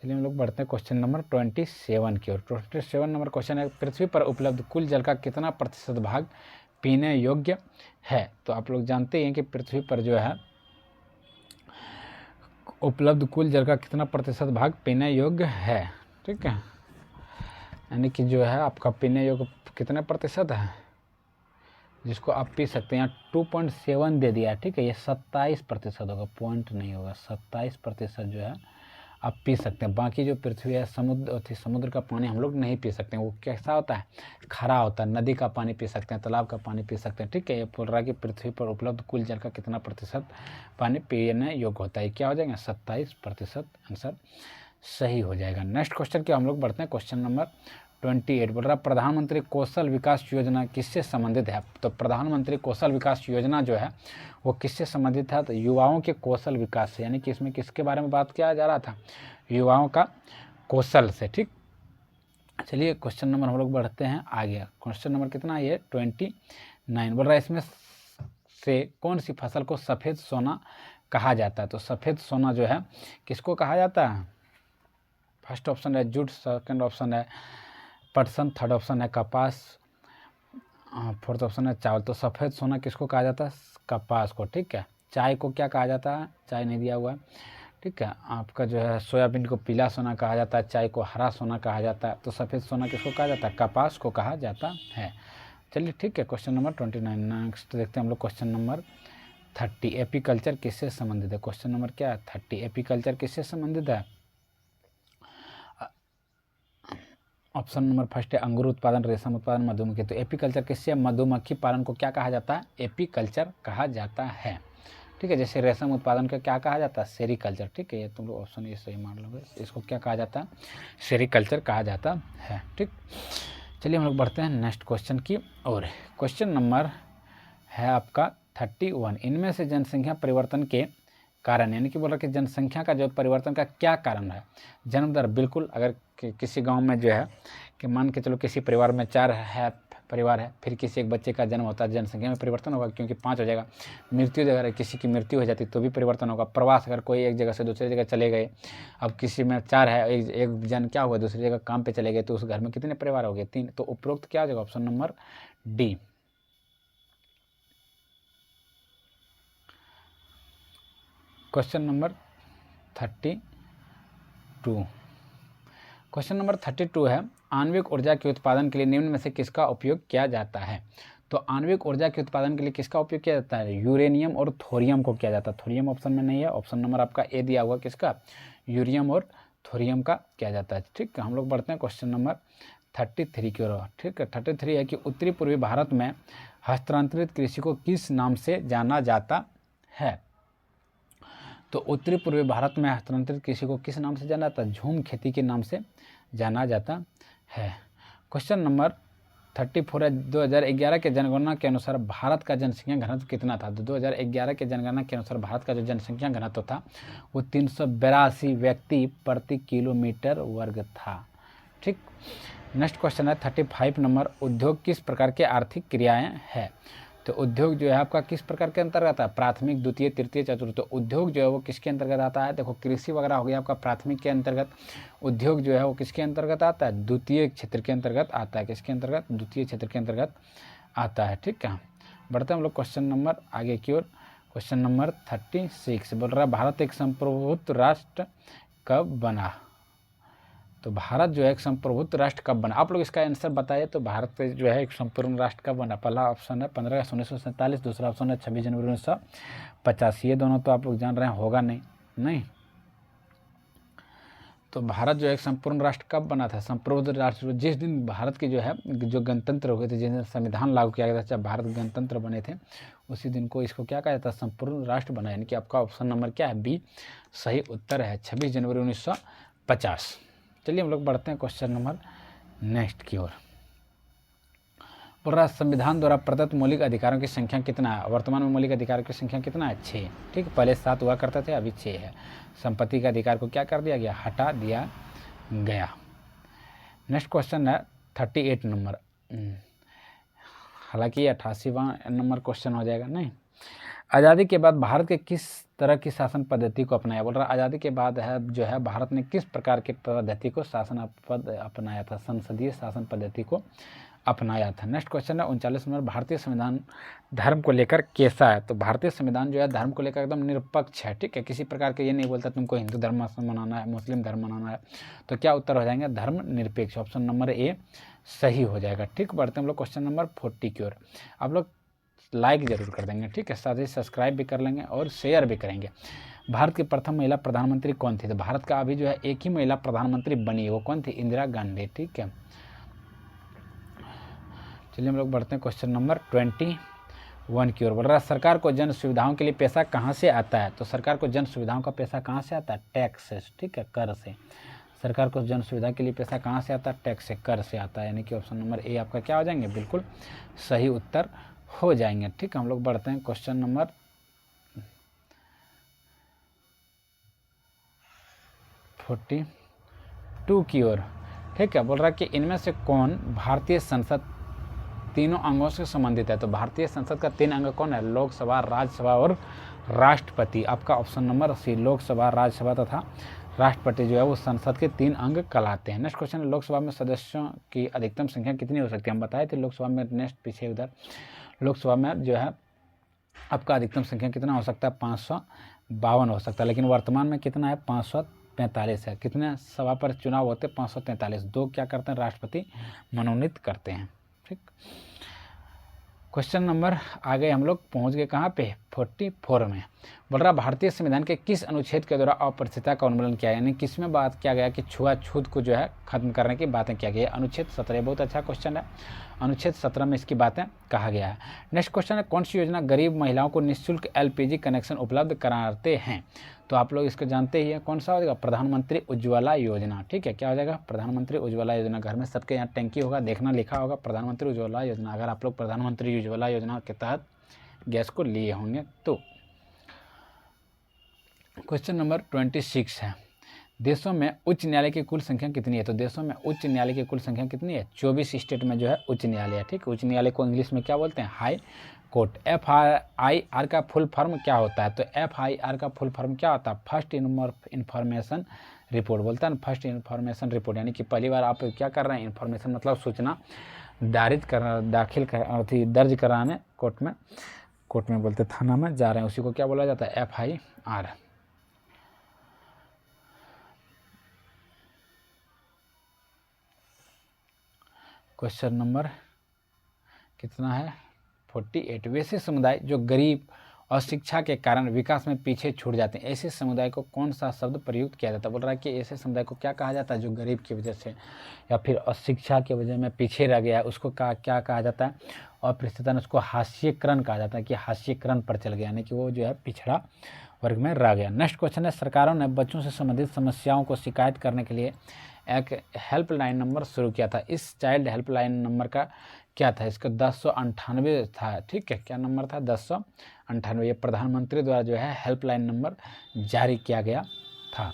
[SPEAKER 1] चलिए हम लोग बढ़ते हैं क्वेश्चन नंबर 27 की ओर। 27 नंबर क्वेश्चन है, पृथ्वी पर उपलब्ध कुल जल का कितना प्रतिशत भाग पीने योग्य है? तो आप लोग जानते हैं कि पृथ्वी पर जो है उपलब्ध कुल जल का कितना प्रतिशत भाग पीने योग्य है, ठीक है, यानी कि जो है आपका पीने योग्य कितने प्रतिशत है जिसको आप पी सकते हैं। यहाँ 2.7 दे दिया, ठीक है, ये 27% होगा, पॉइंट नहीं होगा, 27% जो है आप पी सकते हैं। बाकी जो पृथ्वी है समुद्र का पानी हम लोग नहीं पी सकते हैं, वो कैसा होता है, खरा होता है। नदी का पानी पी सकते हैं, तालाब का पानी पी सकते हैं, ठीक है। ये बोल रहा है कि पृथ्वी पर उपलब्ध कुल जल का कितना प्रतिशत पानी पीने योग्य होता है, क्या हो जाएगा 27%, आंसर सही हो जाएगा। नेक्स्ट क्वेश्चन की हम लोग बढ़ते हैं, क्वेश्चन नंबर 28 बोल रहा है, प्रधानमंत्री कौशल विकास योजना किससे संबंधित है? तो प्रधानमंत्री कौशल विकास योजना जो है वो किससे संबंधित है? तो युवाओं के कौशल विकास से, यानी कि इसमें किसके बारे में बात किया जा रहा था, युवाओं का कौशल से, ठीक। चलिए क्वेश्चन नंबर हम लोग बढ़ते हैं आगे। क्वेश्चन नंबर कितना है ये 29 बोल रहा है, इसमें से कौन सी फसल को सफ़ेद सोना कहा जाता है? तो सफ़ेद सोना जो है किसको कहा जाता है? फर्स्ट ऑप्शन है जूट, सेकंड ऑप्शन है पटसन, थर्ड ऑप्शन है कपास, फोर्थ ऑप्शन है चावल। तो सफ़ेद सोना किसको कहा जाता है? कपास को, ठीक है। चाय को क्या कहा जाता है? चाय नहीं दिया हुआ है, ठीक है। आपका जो है सोयाबीन को पीला सोना कहा जाता है, चाय को हरा सोना कहा जाता है। तो सफ़ेद सोना किसको कहा जाता है? कपास को कहा जाता है। चलिए ठीक है, क्वेश्चन नंबर 29। नेक्स्ट देखते हैं हम लोग क्वेश्चन नंबर 30, एपीकल्चर किससे संबंधित है? क्वेश्चन नंबर क्या है 30, एपीकल्चर किससे संबंधित है? ऑप्शन नंबर फर्स्ट है अंगूर उत्पादन, रेशम उत्पादन, मधुमक्खी। तो एपीकल्चर किससे? मधुमक्खी पालन को क्या कहा जाता है? एपीकल्चर कहा जाता है, ठीक है। जैसे रेशम उत्पादन का क्या कहा जाता है? सेरीकल्चर, ठीक है। ये तुम लोग ऑप्शन ये सही मान लोगे, इसको क्या कहा जाता है? सेरीकल्चर कहा जाता है, ठीक। चलिए हम लोग बढ़ते हैं नेक्स्ट क्वेश्चन की और। क्वेश्चन नंबर है आपका 31, इनमें से जनसंख्या परिवर्तन के कारण, यानी कि बोल रहा कि जनसंख्या का जो परिवर्तन का क्या कारण है? जन्म दर, बिल्कुल। अगर किसी गांव में जो है कि मान के चलो किसी परिवार में 4 है परिवार है, फिर किसी एक बच्चे का जन्म होता है, जनसंख्या में परिवर्तन होगा क्योंकि 5 हो जाएगा। मृत्यु अगर किसी की मृत्यु हो जाती तो भी परिवर्तन होगा। प्रवास, अगर कोई एक जगह से दूसरी जगह चले गए, अब किसी में 4 है, एक जन क्या हुआ दूसरी जगह काम पे चले गए, तो उस घर में कितने परिवार हो गए? 3। तो उपरोक्त क्या हो जाएगा? Option number D. Question number 32, question number 32 है, आणविक ऊर्जा के उत्पादन के लिए निम्न में से किसका उपयोग किया जाता है? तो आणविक ऊर्जा के उत्पादन के लिए किसका उपयोग किया जाता है? यूरेनियम और थोरियम को किया जाता है। थोरियम ऑप्शन में नहीं है, ऑप्शन नंबर आपका ए दिया हुआ, किसका? यूरेनियम और थोरियम का किया जाता है, ठीक है। हम लोग बढ़ते हैं क्वेश्चन नंबर 33 की ओर, ठीक है। 33 है कि उत्तरी पूर्वी भारत में हस्तांतरित कृषि को किस नाम से जाना जाता है? तो उत्तरी पूर्वी भारत में हस्तांतरित कृषि को किस नाम से जाना जाता है? झूम खेती के नाम से जाना जाता है। क्वेश्चन नंबर 34 है, 2011 के जनगणना के अनुसार भारत का जनसंख्या घनत्व कितना था? तो 2011 के जनगणना के अनुसार भारत का जो जनसंख्या घनत्व था वो 382 व्यक्ति प्रति किलोमीटर वर्ग था, ठीक। नेक्स्ट क्वेश्चन है 35 नंबर, उद्योग किस प्रकार के आर्थिक क्रियाएं हैं? तो उद्योग जो है आपका किस प्रकार के अंतर्गत आता है? प्राथमिक, द्वितीय, तृतीय, चतुर्थ। तो उद्योग जो है वो किसके अंतर्गत आता है? देखो कृषि वगैरह हो गया आपका प्राथमिक के अंतर्गत, उद्योग जो है वो किसके अंतर्गत आता है? द्वितीय क्षेत्र के अंतर्गत आता है। किसके अंतर्गत? द्वितीय क्षेत्र के अंतर्गत आता है, ठीक है। बढ़ते हैं हम लोग क्वेश्चन नंबर आगे की ओर। क्वेश्चन नंबर 36 बोल रहा है, भारत एक संप्रभुत्व राष्ट्र कब बना? तो भारत जो है एक संप्रभुत्व राष्ट्र कब बना? आप लोग इसका आंसर बताइए। तो भारत जो है एक संपूर्ण राष्ट्र कब बना? पहला ऑप्शन है 15 अगस्त 1947, दूसरा ऑप्शन है 26 जनवरी 1950। ये दोनों तो आप लोग जान रहे हैं, होगा नहीं। तो भारत जो है एक संपूर्ण राष्ट्र कब बना था? संप्रभुत्व राष्ट्र जिस दिन भारत की जो है जो गणतंत्र हो गए थे, जिस दिन संविधान लागू किया गया था, जब भारत गणतंत्र बने थे, उसी दिन को इसको क्या कहा जाता है? संपूर्ण राष्ट्र बना। यानी कि आपका ऑप्शन नंबर क्या है? बी सही उत्तर है, 26 जनवरी 1950। चलिए हम लोग बढ़ते हैं क्वेश्चन नंबर नेक्स्ट की ओर। बोल रहा है संविधान द्वारा प्रदत्त मौलिक अधिकारों की संख्या कितना है? वर्तमान में मौलिक अधिकारों की संख्या कितना है? 6। ठीक, पहले 7 हुआ करते थे, अभी 6 है। संपत्ति के अधिकार को क्या कर दिया गया? हटा दिया गया। नेक्स्ट क्वेश्चन है 38 नंबर, हालांकि 88वां नंबर क्वेश्चन हो जाएगा। नहीं, आज़ादी के बाद भारत के किस तरह की शासन पद्धति को अपनाया? बोल रहा है आज़ादी के बाद है जो है भारत ने किस प्रकार की पद्धति को शासन अपनाया था? संसदीय शासन पद्धति को अपनाया था। नेक्स्ट क्वेश्चन है 39 नंबर, भारतीय संविधान धर्म को लेकर कैसा है? तो भारतीय संविधान जो है धर्म को लेकर एकदम निरपेक्ष है। ठीक है, किसी प्रकार के ये नहीं बोलता तुमको हिंदू धर्म मनाना है, मुस्लिम धर्म मनाना है। तो क्या उत्तर हो जाएंगे? धर्म निरपेक्ष, ऑप्शन नंबर ए सही हो जाएगा। ठीक, बढ़ते हैं हम लोग क्वेश्चन नंबर 40 की ओर। आप लोग लाइक जरूर कर देंगे, ठीक है, साथ ही सब्सक्राइब भी कर लेंगे और शेयर भी करेंगे। भारत की प्रथम महिला प्रधानमंत्री कौन थी? तो भारत का अभी जो है एक ही महिला प्रधानमंत्री बनी, वो कौन थी? इंदिरा गांधी। ठीक है, चलिए हम लोग बढ़ते हैं क्वेश्चन नंबर 21 की ओर। बोल रहा है सरकार को जन सुविधाओं के लिए पैसा कहाँ से आता है? तो सरकार को जन सुविधाओं का पैसा कहाँ से आता है? टैक्स से। ठीक है, कर से। सरकार को जन सुविधा के लिए पैसा कहाँ से आता है? टैक्स से, कर से आता है, यानी कि ऑप्शन नंबर ए आपका क्या हो जाएंगे? बिल्कुल सही उत्तर हो जाएंगे। ठीक, हम लोग बढ़ते हैं क्वेश्चन नंबर 42 की ओर। ठीक है, बोल रहा है कि इनमें से कौन भारतीय संसद तीनों अंगों से संबंधित है? तो भारतीय संसद का 3 अंग कौन है? लोकसभा, राज्यसभा और राष्ट्रपति। आपका option number C, Lok Sabha, Rajya Sabha तथा राष्ट्रपति जो है वो संसद के 3 अंग कहलाते हैं। नेक्स्ट क्वेश्चन है लोकसभा में सदस्यों की अधिकतम संख्या कितनी हो सकती है? हम बताए थे लोकसभा में, नेक्स्ट पीछे उधर, लोकसभा में जो है आपका अधिकतम संख्या कितना हो सकता है? 552 हो सकता है, लेकिन वर्तमान में कितना है? 543 है। कितने सभा पर चुनाव होते हैं? 543। 2 क्या करते हैं? राष्ट्रपति मनोनीत करते हैं। ठीक, क्वेश्चन नंबर आगे हम लोग पहुंच गए कहाँ पे? 44 में। बोल रहा भारतीय संविधान के किस अनुच्छेद के द्वारा अपरिचितता का उन्मूलन किया, यानी किसमें बात किया गया कि छुआछूत को जो है खत्म करने की बातें किया गया? अनुच्छेद 17। बहुत अच्छा क्वेश्चन है, अनुच्छेद 17 में इसकी बातें कहा गया है। नेक्स्ट क्वेश्चन है कौन सी योजना गरीब महिलाओं को निःशुल्क LPG कनेक्शन उपलब्ध कराते हैं? तो आप लोग इसको जानते ही हैं, कौन सा हो जाएगा? प्रधानमंत्री उज्ज्वला योजना। ठीक है, क्या हो जाएगा? प्रधानमंत्री उज्ज्वला योजना। घर में सबके यहाँ टैंकी होगा, देखना लिखा होगा प्रधानमंत्री उज्ज्वला योजना, अगर आप लोग प्रधानमंत्री उज्ज्वला योजना के तहत गैस को लिए होंगे तो। क्वेश्चन नंबर 26 है, देशों में उच्च न्यायालय की कुल संख्या कितनी है? तो देशों में उच्च न्यायालय की कुल संख्या कितनी है? 24 स्टेट में जो है उच्च न्यायालय है। ठीक, उच्च न्यायालय को इंग्लिश में क्या बोलते हैं? High court. FIR का फुल फॉर्म क्या होता है? तो FIR का फुल फॉर्म क्या होता है? फर्स्ट इन्फॉर्मेशन रिपोर्ट बोलता है ना, फर्स्ट इन्फॉर्मेशन रिपोर्ट, यानी कि पहली बार आप क्या कर रहे हैं? इन्फॉर्मेशन मतलब सूचना दर्ज कराने कोर्ट में बोलते थाना में जा रहे हैं, उसी को क्या बोला जाता है? FIR। क्वेश्चन नंबर कितना है? 48। वैसे समुदाय जो गरीब और शिक्षा के कारण विकास में पीछे छूट जाते हैं, ऐसे समुदाय को कौन सा शब्द प्रयुक्त किया जाता है? बोल रहा है कि ऐसे समुदाय को क्या कहा जाता है? जो गरीब की वजह से या फिर अशिक्षा की वजह में पीछे रह गया है, उसको क्या कहा जाता है? अप्रतिष्ठितन, उसको हास्यकरण कहा जाता है कि हास्यकरण पर चल गया, यानी कि वो जो है पिछड़ा वर्ग में रह गया। नेक्स्ट क्वेश्चन है सरकारों ने बच्चों से संबंधित समस्याओं को शिकायत करने के लिए एक हेल्पलाइन नंबर शुरू किया था। इस चाइल्ड हेल्पलाइन नंबर का क्या था? इसका 1098 था। ठीक है, क्या नंबर था? 1098। ये प्रधानमंत्री द्वारा जो है हेल्पलाइन नंबर जारी किया गया था।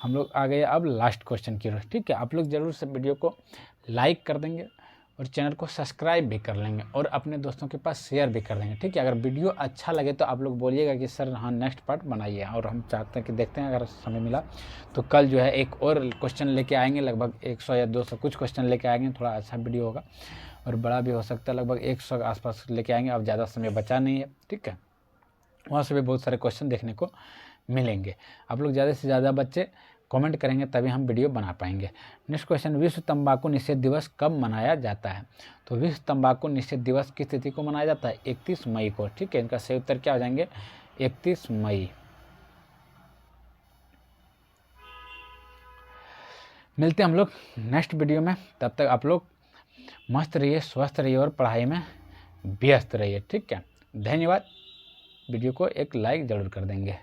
[SPEAKER 1] हम लोग आ गए अब लास्ट क्वेश्चन की ओर। ठीक है, आप लोग जरूर से वीडियो को लाइक कर देंगे और चैनल को सब्सक्राइब भी कर लेंगे और अपने दोस्तों के पास शेयर भी कर देंगे। ठीक है, अगर वीडियो अच्छा लगे तो आप लोग बोलिएगा कि सर हाँ नेक्स्ट पार्ट बनाइए, और हम चाहते हैं कि देखते हैं, अगर समय मिला तो कल जो है एक और क्वेश्चन लेके आएंगे, लगभग 100 या 200 कुछ क्वेश्चन लेके आएंगे। थोड़ा अच्छा वीडियो होगा और बड़ा भी हो सकता है, लगभग 100 के आसपास लेके आएंगे। अब ज़्यादा समय बचा नहीं है। ठीक है, वहाँ से भी बहुत सारे क्वेश्चन देखने को मिलेंगे। आप लोग ज़्यादा से ज़्यादा बच्चे कमेंट करेंगे तभी हम वीडियो बना पाएंगे। नेक्स्ट क्वेश्चन, विश्व तंबाकू निषेध दिवस कब मनाया जाता है? तो विश्व तंबाकू निषेध दिवस किस तिथि को मनाया जाता है? 31 मई को। ठीक है, इनका सही उत्तर क्या हो जाएंगे? 31 मई। मिलते हैं हम लोग नेक्स्ट वीडियो में, तब तक आप लोग मस्त रहिए, स्वस्थ रहिए और पढ़ाई में व्यस्त रहिए। ठीक है, धन्यवाद। वीडियो को एक लाइक ज़रूर कर देंगे।